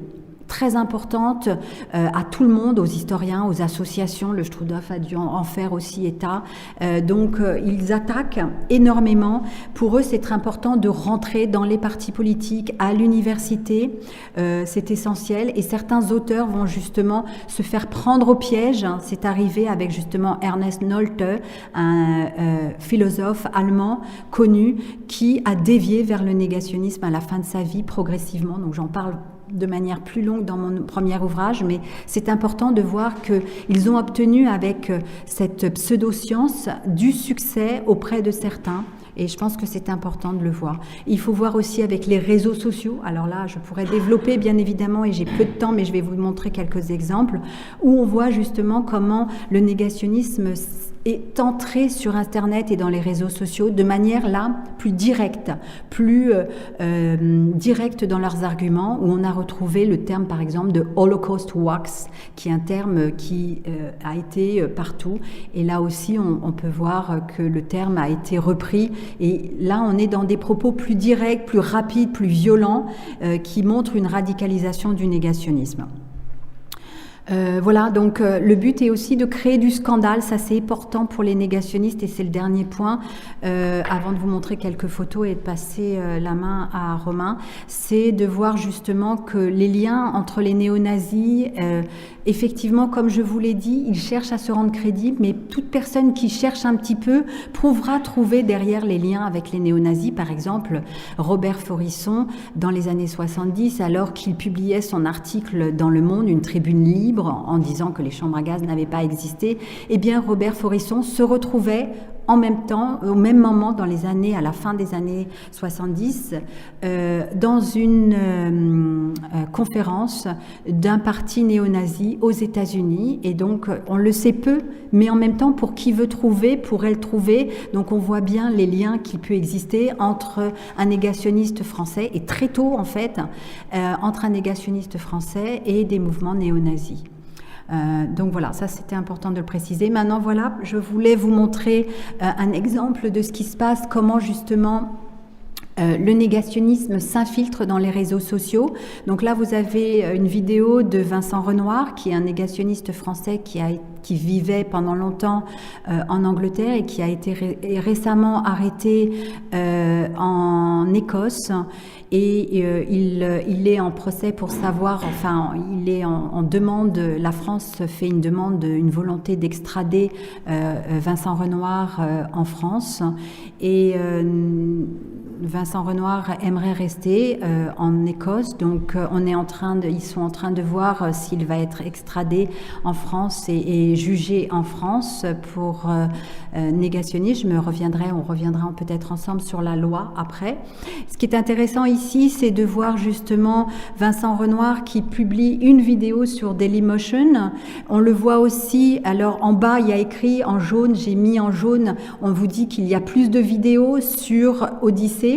très importante à tout le monde, aux historiens, aux associations. Le Strudhof a dû en faire aussi état. Ils attaquent énormément. Pour eux, c'est très important de rentrer dans les partis politiques, à l'université. C'est essentiel. Et certains auteurs vont justement se faire prendre au piège. C'est arrivé avec justement Ernest Nolte, un philosophe allemand connu qui a dévié vers le négationnisme à la fin de sa vie progressivement. Donc j'en parle de manière plus longue dans mon premier ouvrage, mais c'est important de voir qu'ils ont obtenu avec cette pseudo-science du succès auprès de certains. Et je pense que c'est important de le voir. Il faut voir aussi avec les réseaux sociaux. Alors là, je pourrais développer bien évidemment, et j'ai peu de temps, mais je vais vous montrer quelques exemples, où on voit justement comment le négationnisme est entré sur Internet et dans les réseaux sociaux de manière là plus directe dans leurs arguments, où on a retrouvé le terme par exemple de Holocaust wax, qui est un terme qui a été partout. Et là aussi, on peut voir que le terme a été repris. Et là, on est dans des propos plus directs, plus rapides, plus violents, qui montrent une radicalisation du négationnisme. Donc le but est aussi de créer du scandale, ça c'est important pour les négationnistes et c'est le dernier point, avant de vous montrer quelques photos et de passer la main à Romain, c'est de voir justement que les liens entre les néo-nazis, effectivement comme je vous l'ai dit, ils cherchent à se rendre crédibles, mais toute personne qui cherche un petit peu prouvera trouver derrière les liens avec les néo-nazis. Par exemple, Robert Faurisson, dans les années 70, alors qu'il publiait son article dans Le Monde, une tribune libre, en disant que les chambres à gaz n'avaient pas existé, eh bien Robert Faurisson se retrouvait en même temps, au même moment, à la fin des années 70, dans une conférence d'un parti néo-nazi aux États-Unis. Et donc, on le sait peu, mais en même temps, pour qui veut trouver, pourrait le trouver. Donc, on voit bien les liens qui peuvent exister entre un négationniste français, et très tôt, en fait, entre un négationniste français et des mouvements néo-nazis. Donc voilà, ça c'était important de le préciser. Maintenant voilà, je voulais vous montrer un exemple de ce qui se passe, comment justement le négationnisme s'infiltre dans les réseaux sociaux. Donc là vous avez une vidéo de Vincent Renoir, qui est un négationniste français qui vivait pendant longtemps en Angleterre et qui a été récemment arrêté en Écosse. Et il est en procès pour savoir, il est en demande, la France fait une demande, une volonté d'extrader Vincent Renoir en France. Et Vincent Renoir aimerait rester en Écosse, donc ils sont en train de voir s'il va être extradé en France et jugé en France pour négationnisme. On reviendra peut-être ensemble sur la loi après. Ce qui est intéressant ici, c'est de voir justement Vincent Renoir qui publie une vidéo sur Dailymotion. On le voit aussi, alors en bas il y a écrit en jaune, j'ai mis en jaune, on vous dit qu'il y a plus de vidéos sur Odyssée.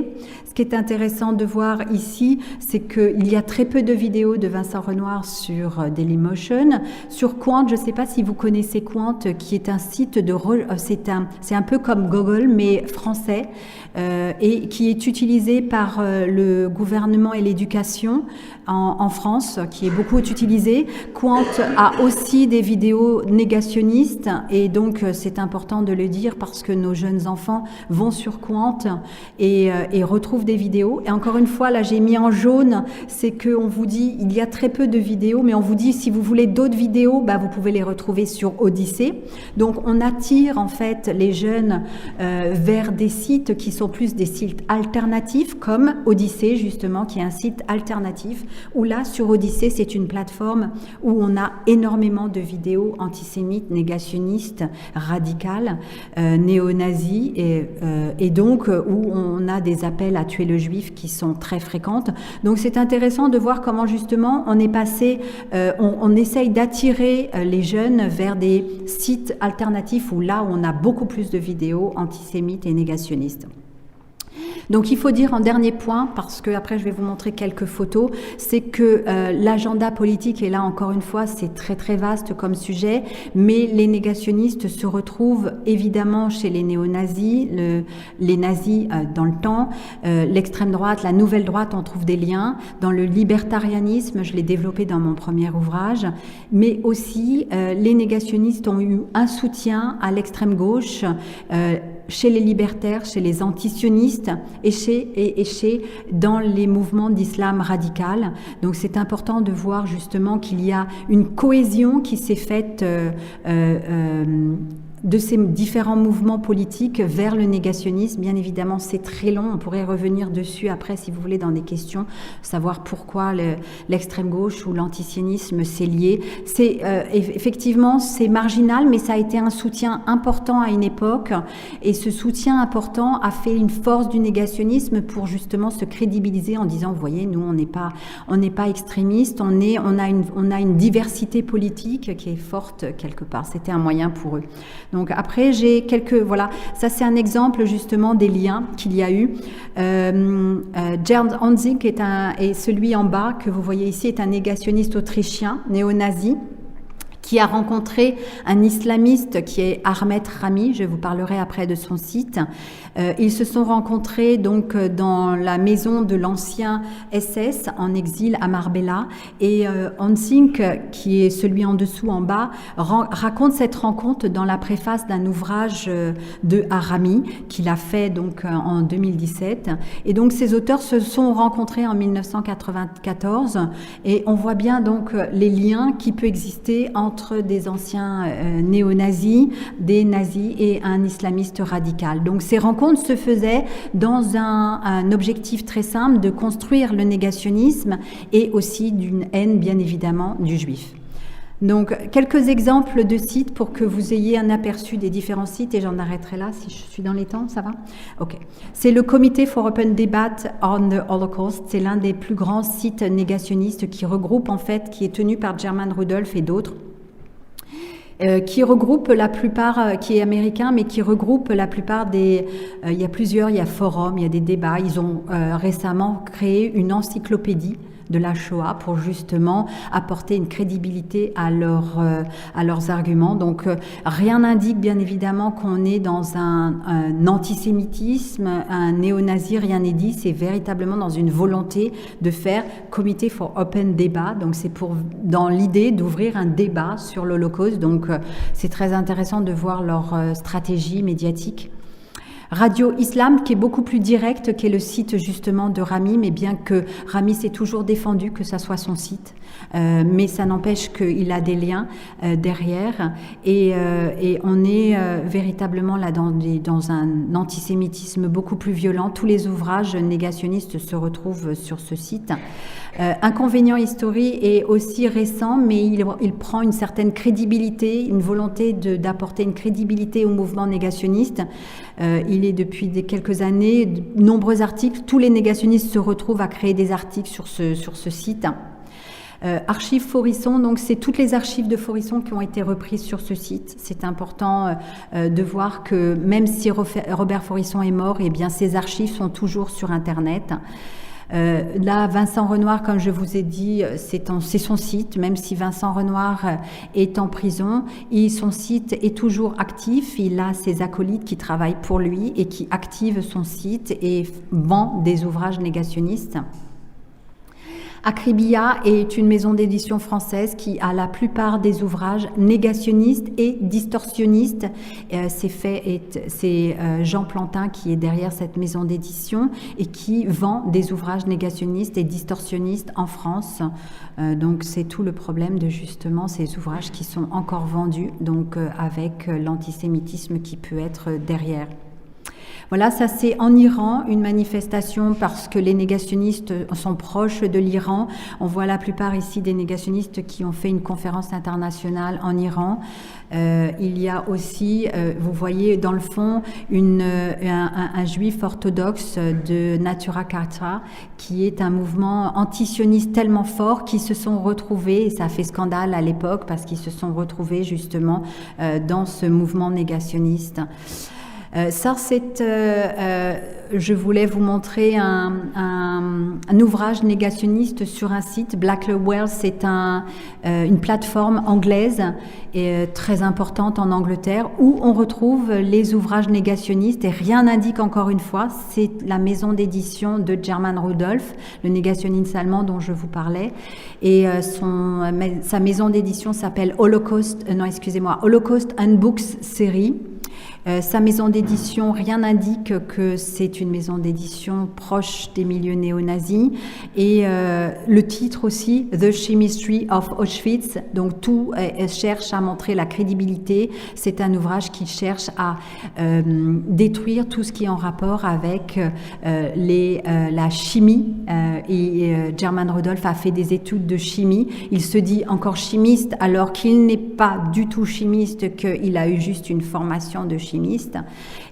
Ce qui est intéressant de voir ici, c'est qu'il y a très peu de vidéos de Vincent Renoir sur Dailymotion. Sur Qwant, je ne sais pas si vous connaissez Qwant, qui est un site c'est un peu comme Google, mais français, et qui est utilisé par le gouvernement et l'éducation en France, qui est beaucoup utilisé. Qwant a aussi des vidéos négationnistes, et donc c'est important de le dire parce que nos jeunes enfants vont sur Qwant et retrouvent des vidéos. Et encore une fois, là j'ai mis en jaune, c'est qu'on vous dit il y a très peu de vidéos, mais on vous dit si vous voulez d'autres vidéos, vous pouvez les retrouver sur Odyssée. Donc on attire en fait les jeunes vers des sites qui sont plus des sites alternatifs, comme Odyssée justement, qui est un site alternatif, où là sur Odyssée c'est une plateforme où on a énormément de vidéos antisémites, négationnistes, radicales, néo-nazis, et donc où on a des appels à tuer le juif qui sont très fréquentes. Donc c'est intéressant de voir comment justement on est passé, on essaye d'attirer les jeunes vers des sites alternatifs où là on a beaucoup plus de vidéos antisémites et négationnistes. Donc il faut dire en dernier point, parce que après je vais vous montrer quelques photos, c'est que l'agenda politique, et là encore une fois c'est très très vaste comme sujet, mais les négationnistes se retrouvent évidemment chez les néo-nazis, les nazis dans le temps, l'extrême droite, la nouvelle droite, on trouve des liens, dans le libertarianisme, je l'ai développé dans mon premier ouvrage, mais aussi les négationnistes ont eu un soutien à l'extrême gauche, chez les libertaires, chez les antisionistes et dans les mouvements d'islam radical. Donc c'est important de voir justement qu'il y a une cohésion qui s'est faite de ces différents mouvements politiques vers le négationnisme. Bien évidemment, c'est très long. On pourrait revenir dessus après, si vous voulez, dans des questions, savoir pourquoi l'extrême gauche ou l'antisionisme s'est lié. Effectivement, c'est marginal, mais ça a été un soutien important à une époque. Et ce soutien important a fait une force du négationnisme pour justement se crédibiliser en disant, vous voyez, nous, on n'est pas extrémistes, on a une diversité politique qui est forte quelque part. C'était un moyen pour eux. Donc après, voilà, ça c'est un exemple justement des liens qu'il y a eu. Gerd Hanzik et celui en bas que vous voyez ici est un négationniste autrichien, néo-nazi, qui a rencontré un islamiste qui est Ahmed Rami, je vous parlerai après de son site. Ils se sont rencontrés donc dans la maison de l'ancien SS en exil à Marbella, et Hanzik, qui est celui en dessous en bas, raconte cette rencontre dans la préface d'un ouvrage de Rami qu'il a fait donc en 2017. Et donc ces auteurs se sont rencontrés en 1994, et on voit bien donc les liens qui peuvent exister entre des anciens néo-nazis, des nazis et un islamiste radical. Donc ces rencontres se faisaient dans un objectif très simple de construire le négationnisme et aussi d'une haine bien évidemment du juif. Donc quelques exemples de sites pour que vous ayez un aperçu des différents sites, et j'en arrêterai là si je suis dans les temps, ça va ? Ok. C'est le Committee for Open Debate on the Holocaust, c'est l'un des plus grands sites négationnistes qui regroupe en fait, qui est tenu par German Rudolph et d'autres, qui regroupe la plupart, qui est américain, mais qui regroupe la plupart des... il y a forums, il y a des débats. Ils ont récemment créé une encyclopédie de la Shoah pour justement apporter une crédibilité à leurs arguments. Donc rien n'indique bien évidemment qu'on est dans un antisémitisme, un néo-nazi, rien n'est dit, c'est véritablement dans une volonté de faire Committee for Open Debate, donc c'est dans l'idée d'ouvrir un débat sur l'Holocauste, donc c'est très intéressant de voir leur stratégie médiatique. Radio Islam, qui est beaucoup plus direct, qui est le site justement de Rami, mais bien que Rami s'est toujours défendu que ça soit son site, mais ça n'empêche qu'il a des liens derrière, et on est véritablement là dans un antisémitisme beaucoup plus violent. Tous les ouvrages négationnistes se retrouvent sur ce site. Inconvénient historique est aussi récent, mais il prend une certaine crédibilité, une volonté d'apporter une crédibilité au mouvement négationniste. Il est depuis quelques années, de nombreux articles, tous les négationnistes se retrouvent à créer des articles sur ce site. Archives Faurisson, donc c'est toutes les archives de Faurisson qui ont été reprises sur ce site. C'est important de voir que même si Robert Faurisson est mort, eh bien ses archives sont toujours sur Internet. Là, Vincent Renoir, comme je vous ai dit, c'est son site, même si Vincent Renoir est en prison, son site est toujours actif. Il a ses acolytes qui travaillent pour lui et qui activent son site et vend des ouvrages négationnistes. Acribia est une maison d'édition française qui a la plupart des ouvrages négationnistes et distorsionnistes. C'est Jean Plantin qui est derrière cette maison d'édition et qui vend des ouvrages négationnistes et distorsionnistes en France. Donc c'est tout le problème de justement ces ouvrages qui sont encore vendus, donc avec l'antisémitisme qui peut être derrière. Voilà, ça c'est en Iran, une manifestation parce que les négationnistes sont proches de l'Iran. On voit la plupart ici des négationnistes qui ont fait une conférence internationale en Iran. Il y a aussi, vous voyez dans le fond, un juif orthodoxe de Natura Carta, qui est un mouvement antisioniste tellement fort qu'ils se sont retrouvés, et ça a fait scandale à l'époque parce qu'ils se sont retrouvés justement dans ce mouvement négationniste. Ça, je voulais vous montrer un ouvrage négationniste sur un site. Black World, c'est une plateforme anglaise et très importante en Angleterre où on retrouve les ouvrages négationnistes et rien n'indique encore une fois, c'est la maison d'édition de German Rudolph, le négationniste allemand dont je vous parlais. Et sa maison d'édition s'appelle Holocaust and Books Series. Sa maison d'édition, rien n'indique que c'est une maison d'édition proche des milieux néo-nazis. Et le titre aussi, The Chemistry of Auschwitz, donc tout cherche à montrer la crédibilité. C'est un ouvrage qui cherche à détruire tout ce qui est en rapport avec la chimie. German Rudolph a fait des études de chimie. Il se dit encore chimiste alors qu'il n'est pas du tout chimiste, qu'il a eu juste une formation de chimiste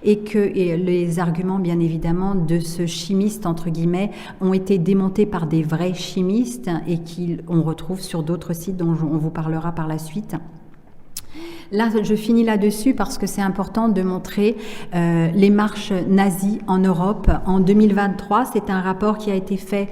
et que les arguments bien évidemment de ce chimiste entre guillemets ont été démontés par des vrais chimistes et qu'on retrouve sur d'autres sites dont on vous parlera par la suite. Là, je finis là-dessus parce que c'est important de montrer les marches nazies en Europe. En 2023, c'est un rapport qui a été fait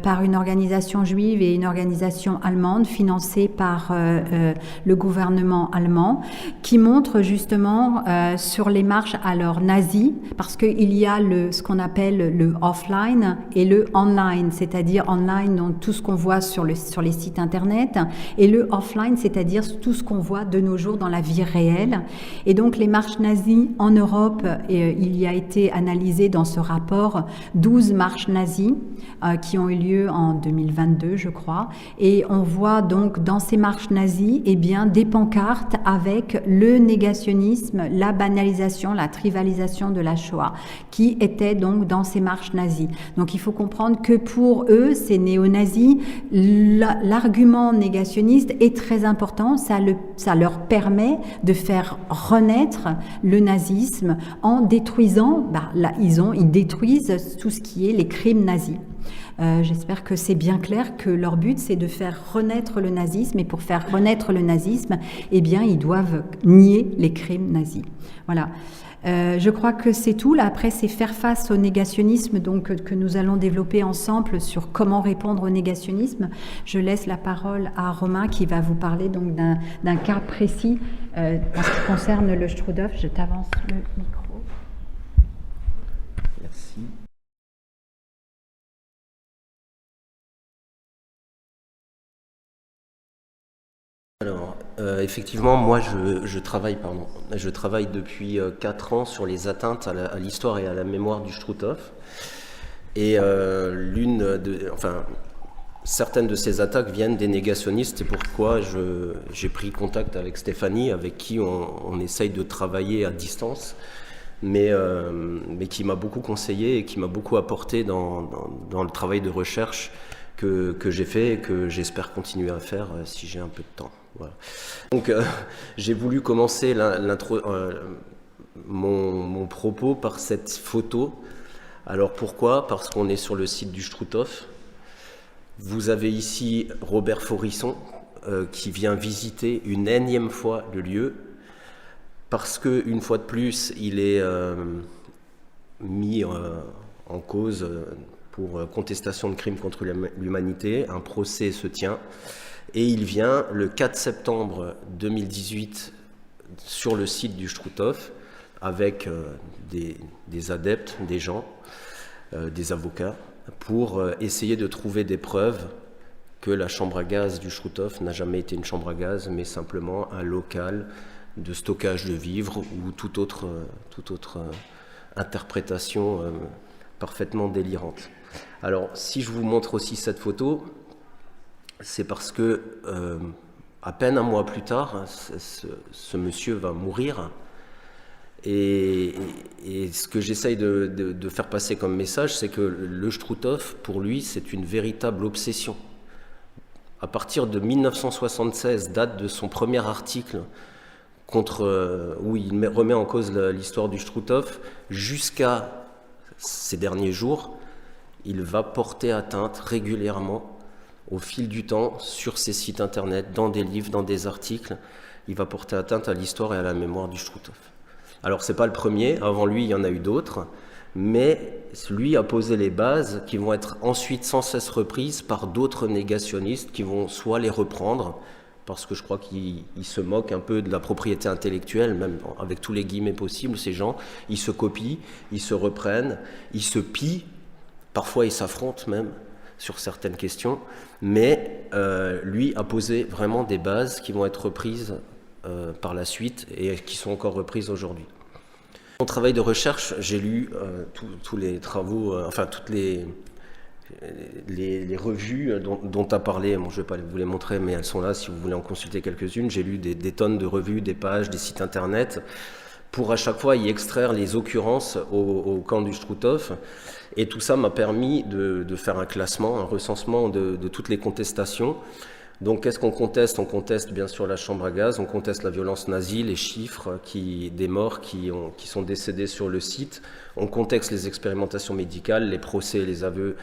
par une organisation juive et une organisation allemande financée par le gouvernement allemand qui montre justement sur les marches alors nazies parce qu'il y a ce qu'on appelle le offline et le online, c'est-à-dire online, donc tout ce qu'on voit sur les sites internet et le offline, c'est-à-dire tout ce qu'on voit de nos jours dans la vie réelle. Et donc les marches nazies en Europe, il y a été analysé dans ce rapport 12 marches nazies qui ont eu lieu en 2022 je crois, et on voit donc dans ces marches nazies des pancartes avec le négationnisme, la banalisation, la trivialisation de la Shoah qui étaient donc dans ces marches nazies. Donc il faut comprendre que pour eux, ces néo-nazis, l'argument négationniste est très important, ça leur permet de faire renaître le nazisme en détruisant, ils détruisent tout ce qui est les crimes nazis. J'espère que c'est bien clair que leur but c'est de faire renaître le nazisme, et pour faire renaître le nazisme, ils doivent nier les crimes nazis. Voilà. Je crois que c'est tout. Là, après, c'est faire face au négationnisme donc, que nous allons développer ensemble sur comment répondre au négationnisme. Je laisse la parole à Romain qui va vous parler donc, d'un cas précis en ce qui concerne le Strudhof. Je t'avance le micro. Merci. Alors, Effectivement, moi je travaille depuis 4 ans sur les atteintes à l'histoire et à la mémoire du Struthof. Et certaines de ces attaques viennent des négationnistes, c'est pourquoi j'ai pris contact avec Stéphanie, avec qui on essaye de travailler à distance, mais qui m'a beaucoup conseillé et qui m'a beaucoup apporté dans le travail de recherche que j'ai fait et que j'espère continuer à faire si j'ai un peu de temps. Voilà. Donc j'ai voulu commencer mon propos par cette photo. Alors pourquoi ? Parce qu'on est sur le site du Struthof. Vous avez ici Robert Faurisson qui vient visiter une énième fois le lieu, parce qu'une fois de plus, il est mis en cause pour contestation de crimes contre l'humanité. Un procès se tient et il vient le 4 septembre 2018 sur le site du Struthof avec des adeptes, des gens, des avocats, pour essayer de trouver des preuves que la chambre à gaz du Struthof n'a jamais été une chambre à gaz, mais simplement un local de stockage de vivres ou toute autre interprétation parfaitement délirante. Alors, si je vous montre aussi cette photo, c'est parce que à peine un mois plus tard, ce monsieur va mourir. Et ce que j'essaye de faire passer comme message, c'est que le Struthof, pour lui, c'est une véritable obsession. À partir de 1976, date de son premier article où il remet en cause l'histoire du Struthof, jusqu'à ces derniers jours, il va porter atteinte régulièrement, au fil du temps, sur ses sites internet, dans des livres, dans des articles, il va porter atteinte à l'histoire et à la mémoire du Struthof. Alors, ce n'est pas le premier, avant lui, il y en a eu d'autres, mais lui a posé les bases qui vont être ensuite sans cesse reprises par d'autres négationnistes qui vont soit les reprendre, parce que je crois qu'ils se moquent un peu de la propriété intellectuelle, même avec tous les guillemets possibles, ces gens, ils se copient, ils se reprennent, ils se pillent, parfois ils s'affrontent même sur certaines questions, mais lui a posé vraiment des bases qui vont être reprises par la suite et qui sont encore reprises aujourd'hui. Mon travail de recherche, j'ai lu tous les travaux, toutes les revues dont tu as parlé. Bon, je ne vais pas vous les montrer, mais elles sont là si vous voulez en consulter quelques-unes. J'ai lu des tonnes de revues, des pages, des sites internet, pour à chaque fois y extraire les occurrences au camp du Struthof. Et tout ça m'a permis de faire un classement, un recensement de toutes les contestations. Donc qu'est-ce qu'on conteste ? On conteste bien sûr la chambre à gaz, on conteste la violence nazie, les chiffres des morts qui sont décédés sur le site, on conteste les expérimentations médicales, les procès et les aveux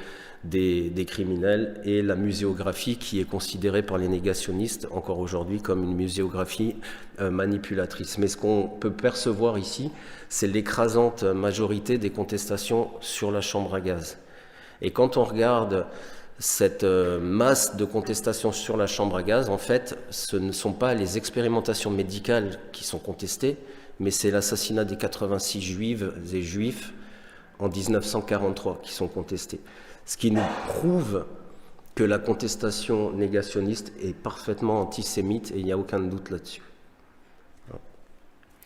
des criminels, et la muséographie qui est considérée par les négationnistes encore aujourd'hui comme une muséographie manipulatrice. Mais ce qu'on peut percevoir ici, c'est l'écrasante majorité des contestations sur la chambre à gaz. Et quand on regarde cette masse de contestations sur la chambre à gaz, en fait, ce ne sont pas les expérimentations médicales qui sont contestées, mais c'est l'assassinat des 86 juives et juifs en 1943 qui sont contestés. Ce qui nous prouve que la contestation négationniste est parfaitement antisémite et il n'y a aucun doute là-dessus.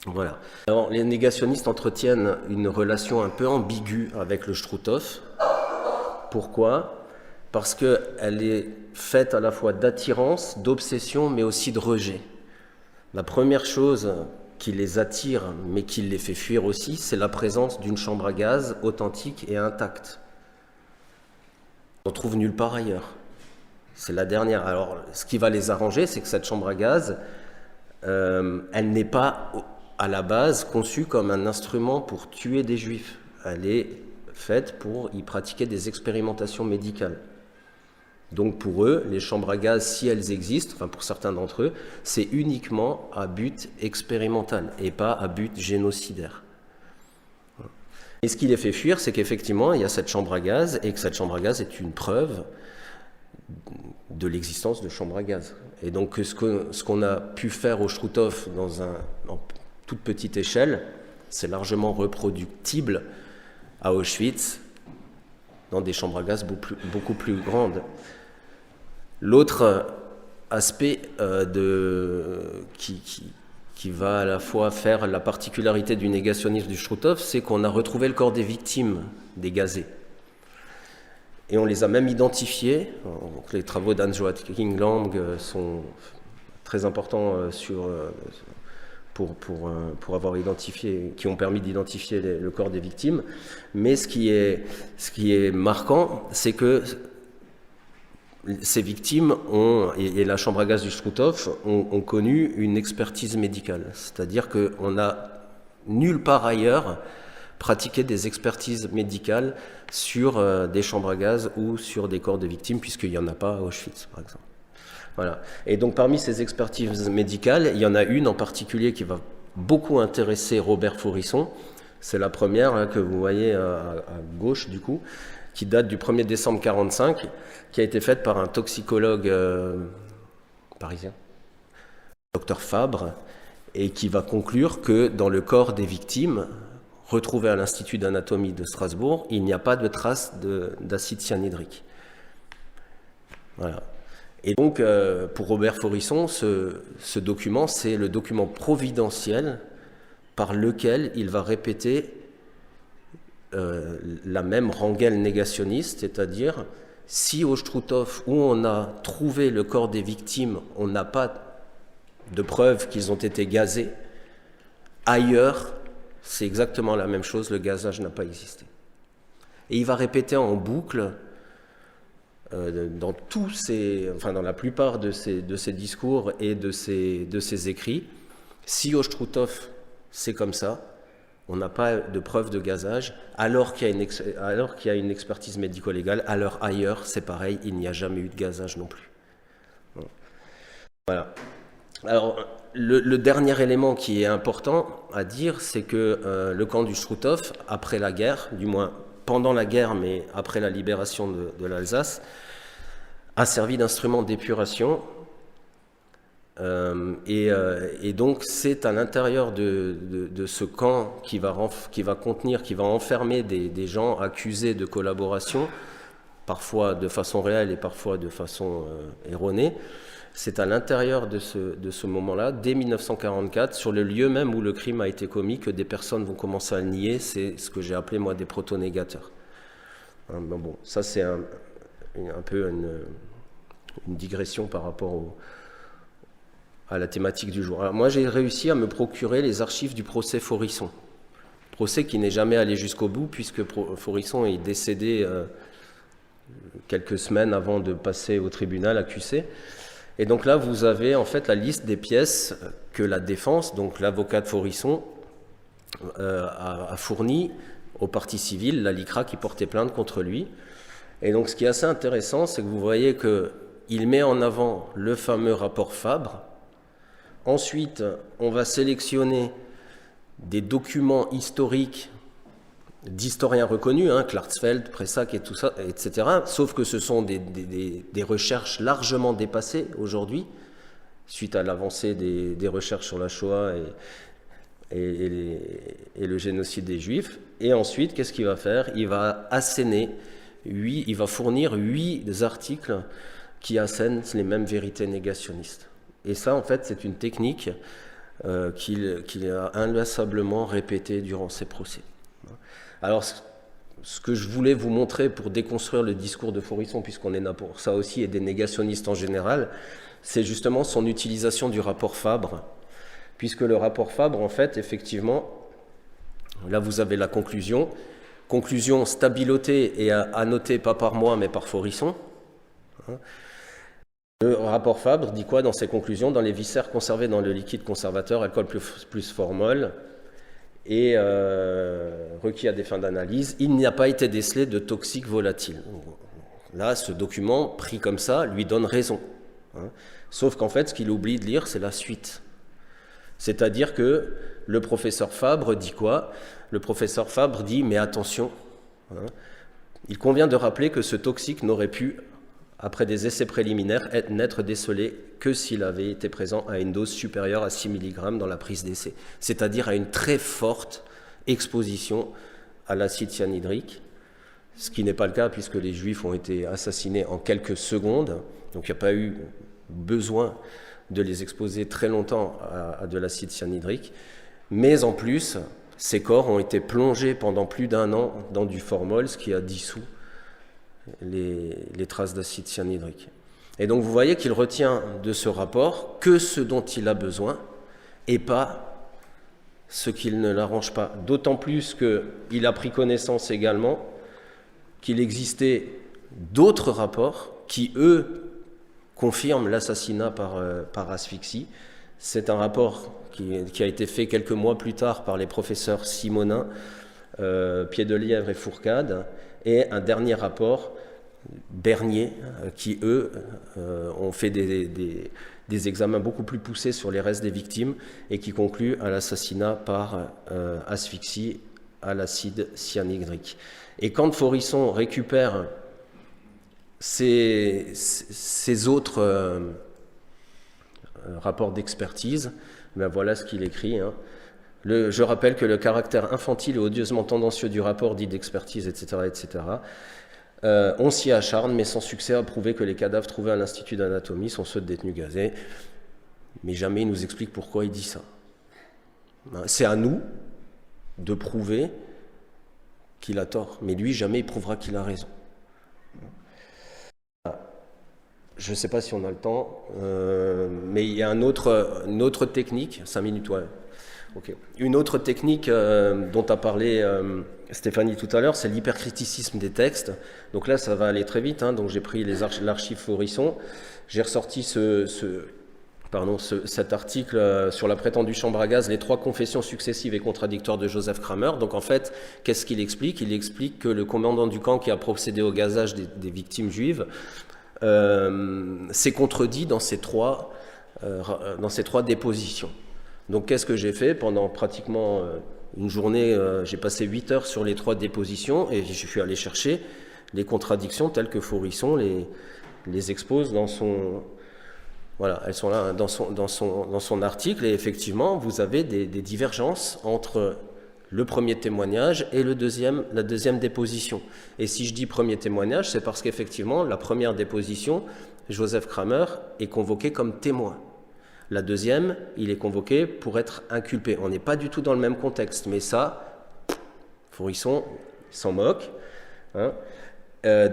Voilà. Alors, les négationnistes entretiennent une relation un peu ambiguë avec le Struthof. Pourquoi ? Parce qu'elle est faite à la fois d'attirance, d'obsession, mais aussi de rejet. La première chose qui les attire, mais qui les fait fuir aussi, c'est la présence d'une chambre à gaz authentique et intacte. On ne trouve nulle part ailleurs. C'est la dernière. Alors, ce qui va les arranger, c'est que cette chambre à gaz, elle n'est pas à la base conçue comme un instrument pour tuer des juifs. Elle est faite pour y pratiquer des expérimentations médicales. Donc pour eux, les chambres à gaz, si elles existent, enfin pour certains d'entre eux, c'est uniquement à but expérimental et pas à but génocidaire. Et ce qui les fait fuir, c'est qu'effectivement, il y a cette chambre à gaz et que cette chambre à gaz est une preuve de l'existence de chambres à gaz. Et donc ce qu'on a pu faire au Struthof en toute petite échelle, c'est largement reproductible à Auschwitz dans des chambres à gaz beaucoup plus grandes. L'autre aspect qui va à la fois faire la particularité du négationnisme du Chroutoff, c'est qu'on a retrouvé le corps des victimes des gazés. Et on les a même identifiés. Donc, les travaux d'Hans-Joachim Lang sont très importants pour avoir identifié, qui ont permis d'identifier le corps des victimes. Mais ce qui est marquant, c'est que ces victimes et la chambre à gaz du Chroutoff ont connu une expertise médicale. C'est-à-dire qu'on n'a nulle part ailleurs pratiqué des expertises médicales sur des chambres à gaz ou sur des corps de victimes, puisqu'il n'y en a pas à Auschwitz, par exemple. Voilà. Et donc parmi ces expertises médicales, il y en a une en particulier qui va beaucoup intéresser Robert Faurisson. C'est la première hein, que vous voyez à gauche du coup, qui date du 1er décembre 1945, qui a été faite par un toxicologue parisien, Dr Fabre, et qui va conclure que dans le corps des victimes retrouvées à l'Institut d'anatomie de Strasbourg, il n'y a pas de traces d'acide cyanhydrique. Voilà. Et donc, pour Robert Faurisson, ce document, c'est le document providentiel par lequel il va répéter la même rengaine négationniste, c'est-à-dire si au Chroutoff, où on a trouvé le corps des victimes, on n'a pas de preuves qu'ils ont été gazés, ailleurs, c'est exactement la même chose, le gazage n'a pas existé. Et il va répéter en boucle dans la plupart de ses discours et de ses écrits, si au Chroutoff c'est comme ça, on n'a pas de preuve de gazage, alors qu'il y a une expertise médico-légale, alors ailleurs c'est pareil, il n'y a jamais eu de gazage non plus. Voilà. Alors le dernier élément qui est important à dire, c'est que le camp du Chroutoff, après la guerre, du moins pendant la guerre, mais après la libération de l'Alsace, a servi d'instrument d'épuration. Et donc c'est à l'intérieur de ce camp qui va enfermer des gens accusés de collaboration, parfois de façon réelle et parfois de façon erronée. C'est à l'intérieur de ce moment-là, dès 1944, sur le lieu même où le crime a été commis, que des personnes vont commencer à le nier. C'est ce que j'ai appelé, moi, des protonégateurs. Bon, ça, c'est un peu une digression par rapport à la thématique du jour. Alors, moi, j'ai réussi à me procurer les archives du procès Faurisson. Procès qui n'est jamais allé jusqu'au bout, puisque Faurisson est décédé quelques semaines avant de passer au tribunal à QC. Et donc là, vous avez en fait la liste des pièces que la défense, donc l'avocat de Faurisson, a fourni aux parties civiles, la LICRA qui portait plainte contre lui. Et donc ce qui est assez intéressant, c'est que vous voyez qu'il met en avant le fameux rapport Fabre. Ensuite, on va sélectionner des documents historiques d'historiens reconnus, Klarsfeld, Pressac et tout ça, etc. Sauf que ce sont des recherches largement dépassées aujourd'hui, suite à l'avancée des recherches sur la Shoah et le génocide des Juifs. Et ensuite, qu'est-ce qu'il va faire? Il va fournir 8 articles qui assènent les mêmes vérités négationnistes. Et ça, en fait, c'est une technique qu'il a inlassablement répétée durant ses procès. Alors, ce que je voulais vous montrer pour déconstruire le discours de Faurisson, puisqu'on est là pour ça aussi, et des négationnistes en général, c'est justement son utilisation du rapport Fabre. Puisque le rapport Fabre, en fait, effectivement, là vous avez la conclusion. Conclusion stabilotée et annotée pas par moi, mais par Faurisson. Le rapport Fabre dit quoi dans ses conclusions? Dans les viscères conservés dans le liquide conservateur, alcool plus formol, et requis à des fins d'analyse, il n'y a pas été décelé de toxiques volatiles. Là, ce document, pris comme ça, lui donne raison. Sauf qu'en fait, ce qu'il oublie de lire, c'est la suite. C'est-à-dire que le professeur Fabre dit quoi? Le professeur Fabre dit, mais attention, il convient de rappeler que ce toxique n'aurait pu, après des essais préliminaires, n'être décelé que s'il avait été présent à une dose supérieure à 6 mg dans la prise d'essai, c'est-à-dire à une très forte exposition à l'acide cyanhydrique, ce qui n'est pas le cas puisque les Juifs ont été assassinés en quelques secondes, donc il n'y a pas eu besoin de les exposer très longtemps à de l'acide cyanhydrique, mais en plus, ces corps ont été plongés pendant plus d'1 an dans du formol, ce qui a dissous les traces d'acide cyanhydrique. Et donc vous voyez qu'il retient de ce rapport que ce dont il a besoin et pas ce qu'il ne l'arrange pas. D'autant plus qu'il a pris connaissance également qu'il existait d'autres rapports qui, eux, confirment l'assassinat par asphyxie. C'est un rapport qui a été fait quelques mois plus tard par les professeurs Simonin, Piedelièvre et Fourcade, et un dernier rapport, Bernier, qui, eux, ont fait des examens beaucoup plus poussés sur les restes des victimes et qui concluent à l'assassinat par asphyxie à l'acide cyanhydrique. Et quand Faurisson récupère ces autres rapports d'expertise, ben voilà ce qu'il écrit. Hein. Je rappelle que le caractère infantile et odieusement tendancieux du rapport dit d'expertise, etc., on s'y acharne, mais sans succès, à prouver que les cadavres trouvés à l'Institut d'anatomie sont ceux de détenus gazés. Mais jamais il nous explique pourquoi il dit ça. C'est à nous de prouver qu'il a tort, mais lui, jamais il prouvera qu'il a raison. Je ne sais pas si on a le temps, mais il y a une autre technique, 5 minutes, ouais. Okay. Une autre technique dont a parlé Stéphanie tout à l'heure, c'est l'hypercriticisme des textes. Donc là, ça va aller très vite. Hein. Donc j'ai pris l'archive Faurisson, j'ai ressorti cet article sur la prétendue chambre à gaz, les 3 confessions successives et contradictoires de Joseph Kramer. Donc en fait, qu'est-ce qu'il explique? Il explique que le commandant du camp qui a procédé au gazage des victimes juives s'est contredit dans ces trois dépositions. Donc qu'est-ce que j'ai fait? Pendant pratiquement une journée, j'ai passé 8 heures sur les 3 dépositions et je suis allé chercher les contradictions telles que Faurisson les expose dans son... Voilà, elles sont là dans son article, et effectivement, vous avez des divergences entre le premier témoignage et la deuxième déposition. Et si je dis premier témoignage, c'est parce qu'effectivement, la première déposition, Joseph Kramer est convoqué comme témoin. La deuxième, il est convoqué pour être inculpé. On n'est pas du tout dans le même contexte, mais ça, Faurisson s'en moque. Hein.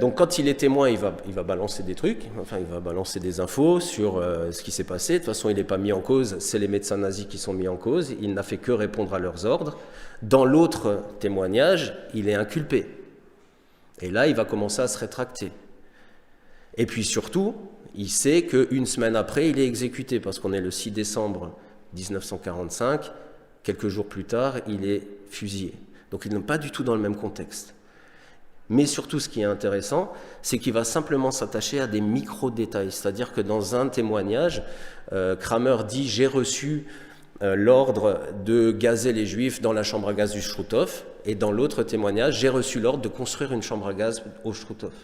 Donc quand il est témoin, il va balancer des trucs, enfin il va balancer des infos sur ce qui s'est passé. De toute façon, il n'est pas mis en cause, c'est les médecins nazis qui sont mis en cause. Il n'a fait que répondre à leurs ordres. Dans l'autre témoignage, il est inculpé. Et là, il va commencer à se rétracter. Et puis surtout, il sait qu'une semaine après, il est exécuté, parce qu'on est le 6 décembre 1945, quelques jours plus tard, il est fusillé. Donc il n'est pas du tout dans le même contexte. Mais surtout, ce qui est intéressant, c'est qu'il va simplement s'attacher à des micro-détails. C'est-à-dire que dans un témoignage, Kramer dit « J'ai reçu l'ordre de gazer les Juifs dans la chambre à gaz du Struthof » et dans l'autre témoignage, « J'ai reçu l'ordre de construire une chambre à gaz au Struthof ».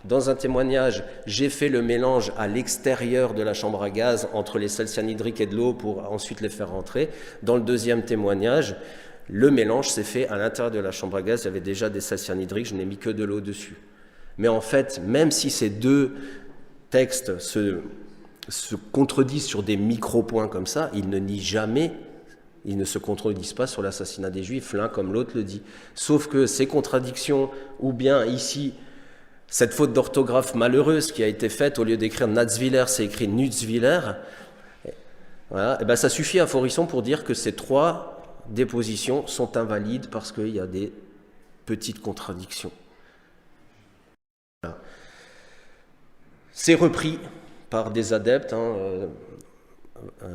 Dans un témoignage, j'ai fait le mélange à l'extérieur de la chambre à gaz entre les sels cyanhydriques et de l'eau pour ensuite les faire rentrer. Dans le deuxième témoignage, le mélange s'est fait à l'intérieur de la chambre à gaz. Il y avait déjà des sels cyanhydriques, je n'ai mis que de l'eau dessus. Mais en fait, même si ces 2 textes se contredisent sur des micro-points comme ça, ils ne se contredisent pas sur l'assassinat des Juifs, l'un comme l'autre le dit. Sauf que ces contradictions, ou bien ici, cette faute d'orthographe malheureuse qui a été faite, au lieu d'écrire Natzwiller, c'est écrit Nutzwiller. Voilà, et ben ça suffit à Faurisson pour dire que ces 3 dépositions sont invalides parce qu'il y a des petites contradictions. Voilà. C'est repris par des adeptes.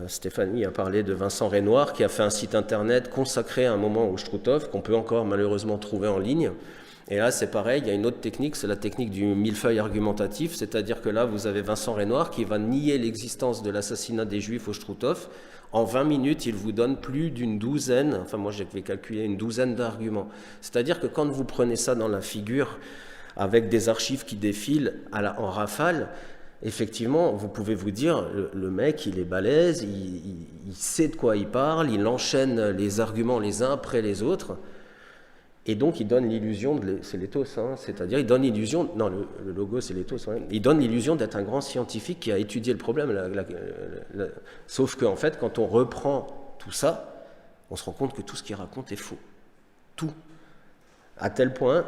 Stéphanie a parlé de Vincent Renoir qui a fait un site internet consacré à un moment au Struthof qu'on peut encore malheureusement trouver en ligne. Et là, c'est pareil, il y a une autre technique, c'est la technique du millefeuille argumentatif, c'est-à-dire que là, vous avez Vincent Renoir qui va nier l'existence de l'assassinat des Juifs au Struthof. En 20 minutes, il vous donne plus d'une douzaine, enfin moi j'avais calculé une douzaine d'arguments. C'est-à-dire que quand vous prenez ça dans la figure, avec des archives qui défilent en rafale, effectivement, vous pouvez vous dire, le mec, il est balèze, il sait de quoi il parle, il enchaîne les arguments les uns après les autres. Et donc, il donne l'illusion, c'est l'ethos, hein, c'est-à-dire il donne l'illusion, non, le logo c'est l'ethos, hein, il donne l'illusion d'être un grand scientifique qui a étudié le problème. Sauf qu'en fait, quand on reprend tout ça, on se rend compte que tout ce qu'il raconte est faux. Tout. À tel point,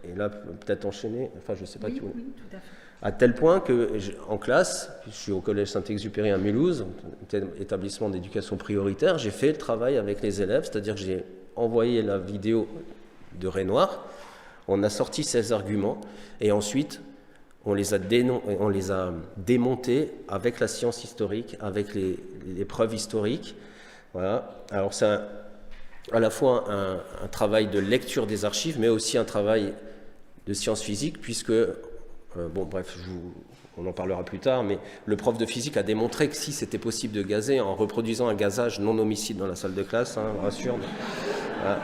et là, peut-être enchaîner, enfin, je ne sais pas qui... Oui, tout à fait. À tel point que, en classe, je suis au collège Saint-Exupéry à Mulhouse, établissement d'éducation prioritaire, j'ai fait le travail avec les élèves, c'est-à-dire que j'ai envoyé la vidéo de Renoir, on a sorti ses arguments, et ensuite, on les a démontés avec la science historique, avec les preuves historiques. Voilà. Alors c'est à la fois un travail de lecture des archives, mais aussi un travail de sciences physiques, puisque, bon bref, on en parlera plus tard, mais le prof de physique a démontré que si c'était possible de gazer en reproduisant un gazage non homicide dans la salle de classe, hein, rassure. Voilà.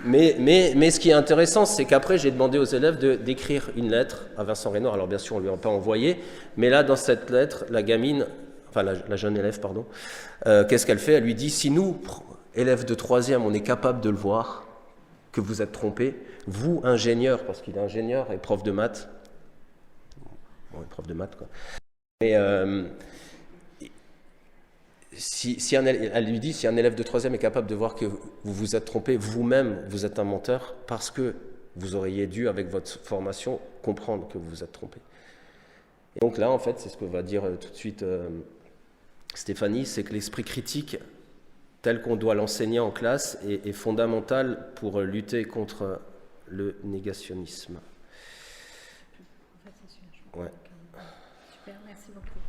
Mais ce qui est intéressant, c'est qu'après, j'ai demandé aux élèves d'écrire une lettre à Vincent Renoir. Alors bien sûr, on ne lui a pas envoyé, mais là, dans cette lettre, la gamine, enfin la jeune élève, pardon, qu'est-ce qu'elle fait? Elle lui dit, si nous, élèves de 3e, on est capable de le voir, que vous êtes trompés, vous, ingénieur, parce qu'il est ingénieur et prof de maths, bon, prof de maths, quoi. Mais elle lui dit, si un élève de 3e est capable de voir que vous vous êtes trompé, vous-même, vous êtes un menteur, parce que vous auriez dû, avec votre formation, comprendre que vous vous êtes trompé. Et donc là, en fait, c'est ce que va dire tout de suite Stéphanie, c'est que l'esprit critique, tel qu'on doit l'enseigner en classe, est fondamental pour lutter contre le négationnisme. Ouais. Super, merci beaucoup.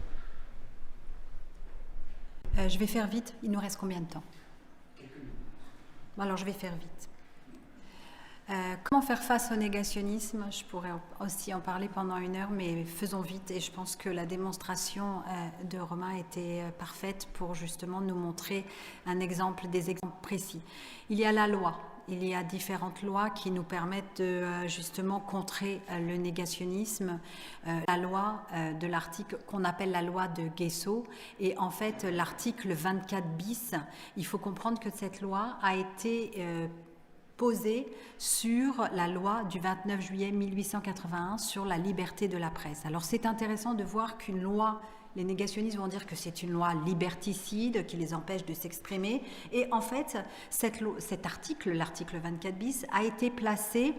Je vais faire vite. Il nous reste combien de temps? Quelques minutes. Alors, je vais faire vite. Comment faire face au négationnisme? Je pourrais aussi en parler pendant 1 heure, mais faisons vite. Et je pense que la démonstration de Romain était parfaite pour justement nous montrer des exemples précis. Il y a la loi. Il y a différentes lois qui nous permettent de justement contrer le négationnisme. La loi de l'article qu'on appelle la loi de Guesso. Et en fait, l'article 24 bis, il faut comprendre que cette loi a été posée sur la loi du 29 juillet 1881 sur la liberté de la presse. Alors c'est intéressant de voir qu'une loi, les négationnistes vont dire que c'est une loi liberticide qui les empêche de s'exprimer. Et en fait, cet article, l'article 24 bis, a été placé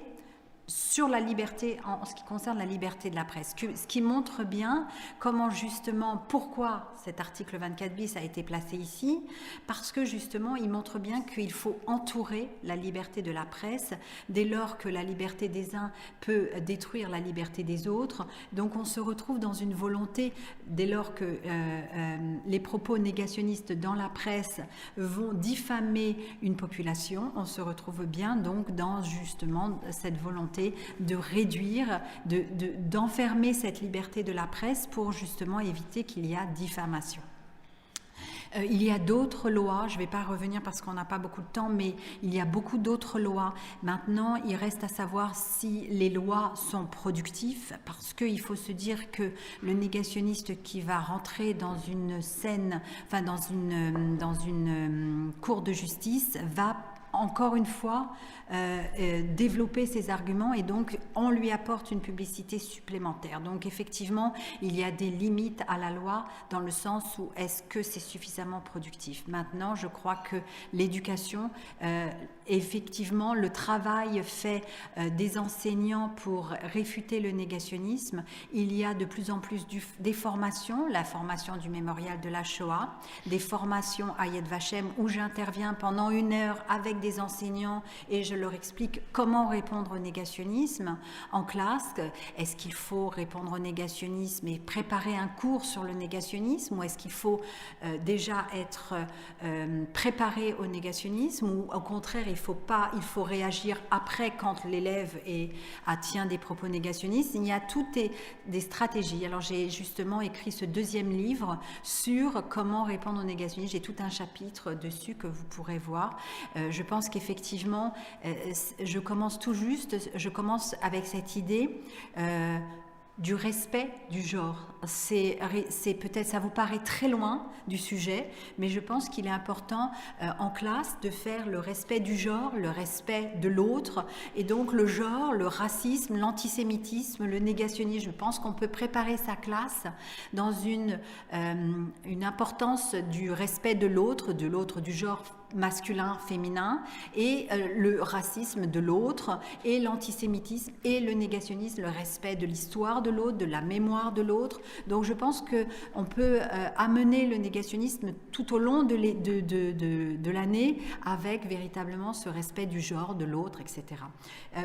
sur la liberté, en ce qui concerne la liberté de la presse, ce qui montre bien comment justement, pourquoi cet article 24 bis a été placé ici, parce que justement il montre bien qu'il faut entourer la liberté de la presse dès lors que la liberté des uns peut détruire la liberté des autres. Donc on se retrouve dans une volonté, dès lors que les propos négationnistes dans la presse vont diffamer une population, on se retrouve bien donc dans justement cette volonté de réduire, d'enfermer cette liberté de la presse pour justement éviter qu'il y ait diffamation. Il y a d'autres lois, je ne vais pas revenir parce qu'on n'a pas beaucoup de temps, mais il y a beaucoup d'autres lois. Maintenant, il reste à savoir si les lois sont productives, parce qu'il faut se dire que le négationniste qui va rentrer dans une scène, enfin dans une cour de justice, va encore une fois développer ses arguments et donc on lui apporte une publicité supplémentaire. Donc effectivement, il y a des limites à la loi dans le sens où est-ce que c'est suffisamment productif. Maintenant, je crois que l'éducation, effectivement, le travail fait des enseignants pour réfuter le négationnisme. Il y a de plus en plus des formations, la formation du mémorial de la Shoah, des formations à Yad Vashem où j'interviens pendant 1 heure avec des enseignants et je leur explique comment répondre au négationnisme en classe. Est-ce qu'il faut répondre au négationnisme et préparer un cours sur le négationnisme, ou est-ce qu'il faut déjà être préparé au négationnisme, ou au contraire il faut réagir après quand l'élève tient des propos négationnistes. Il y a toutes des stratégies. Alors j'ai justement écrit ce 2e livre sur comment répondre au négationnisme. J'ai tout un chapitre dessus que vous pourrez voir. Je pense qu'effectivement, je commence tout juste, je commence avec cette idée du respect du genre. C'est peut-être, ça vous paraît très loin du sujet, mais je pense qu'il est important en classe de faire le respect du genre, le respect de l'autre, et donc le genre, le racisme, l'antisémitisme, le négationnisme. Je pense qu'on peut préparer sa classe dans une importance du respect de l'autre du genre masculin, féminin, et le racisme de l'autre, et l'antisémitisme, et le négationnisme, le respect de l'histoire de l'autre, de la mémoire de l'autre. Donc je pense qu'on peut amener le négationnisme tout au long de l'année avec véritablement ce respect du genre, de l'autre, etc.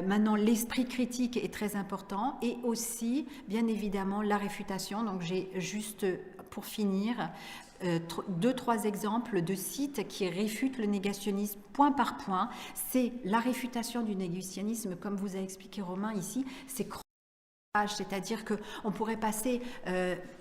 Maintenant, l'esprit critique est très important, et aussi, bien évidemment, la réfutation. Donc j'ai juste, pour finir, 2-3 exemples de sites qui réfutent le négationnisme point par point. C'est la réfutation du négationnisme, comme vous a expliqué Romain ici, c'est c'est-à-dire qu'on pourrait passer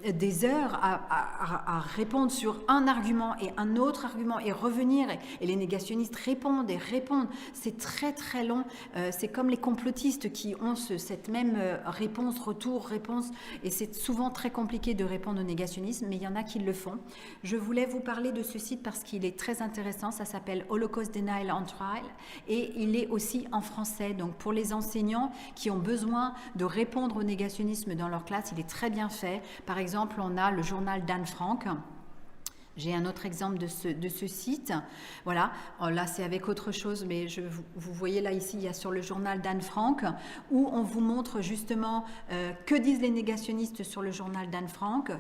des heures à répondre sur un argument et un autre argument et revenir, et les négationnistes répondent et répondent. C'est très très long. C'est comme les complotistes qui ont cette même réponse, retour, réponse, et c'est souvent très compliqué de répondre au négationnisme, mais il y en a qui le font. Je voulais vous parler de ce site parce qu'il est très intéressant. Ça s'appelle Holocaust Denial on Trial, et il est aussi en français. Donc pour les enseignants qui ont besoin de répondre au négationnisme dans leur classe, il est très bien fait. Par exemple, on a le journal d'Anne Frank. J'ai un autre exemple de ce site. Voilà, là c'est avec autre chose, mais vous voyez là ici, il y a sur le journal d'Anne Frank, où on vous montre justement que disent les négationnistes sur le journal d'Anne Frank,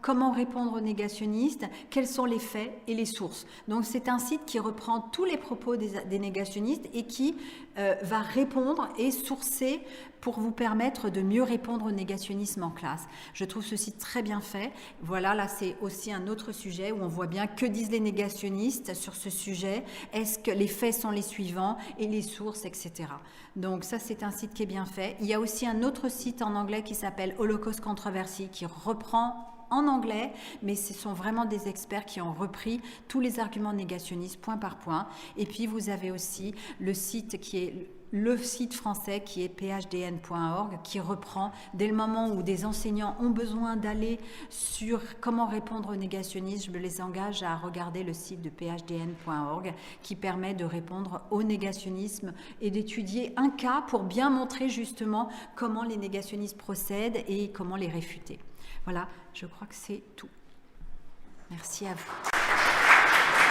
comment répondre aux négationnistes, quels sont les faits et les sources. Donc c'est un site qui reprend tous les propos des négationnistes et qui va répondre et sourcer pour vous permettre de mieux répondre au négationnisme en classe. Je trouve ce site très bien fait. Voilà, là c'est aussi un autre sujet où on voit bien que disent les négationnistes sur ce sujet, est-ce que les faits sont les suivants et les sources, etc. Donc ça c'est un site qui est bien fait. Il y a aussi un autre site en anglais qui s'appelle Holocaust Controversy qui reprend en anglais, mais ce sont vraiment des experts qui ont repris tous les arguments négationnistes point par point. Et puis vous avez aussi le site qui est le site français qui est phdn.org, qui reprend dès le moment où des enseignants ont besoin d'aller sur comment répondre au négationnisme. Je les engage à regarder le site de phdn.org qui permet de répondre au négationnisme et d'étudier un cas pour bien montrer justement comment les négationnistes procèdent et comment les réfuter. Voilà, je crois que c'est tout. Merci à vous.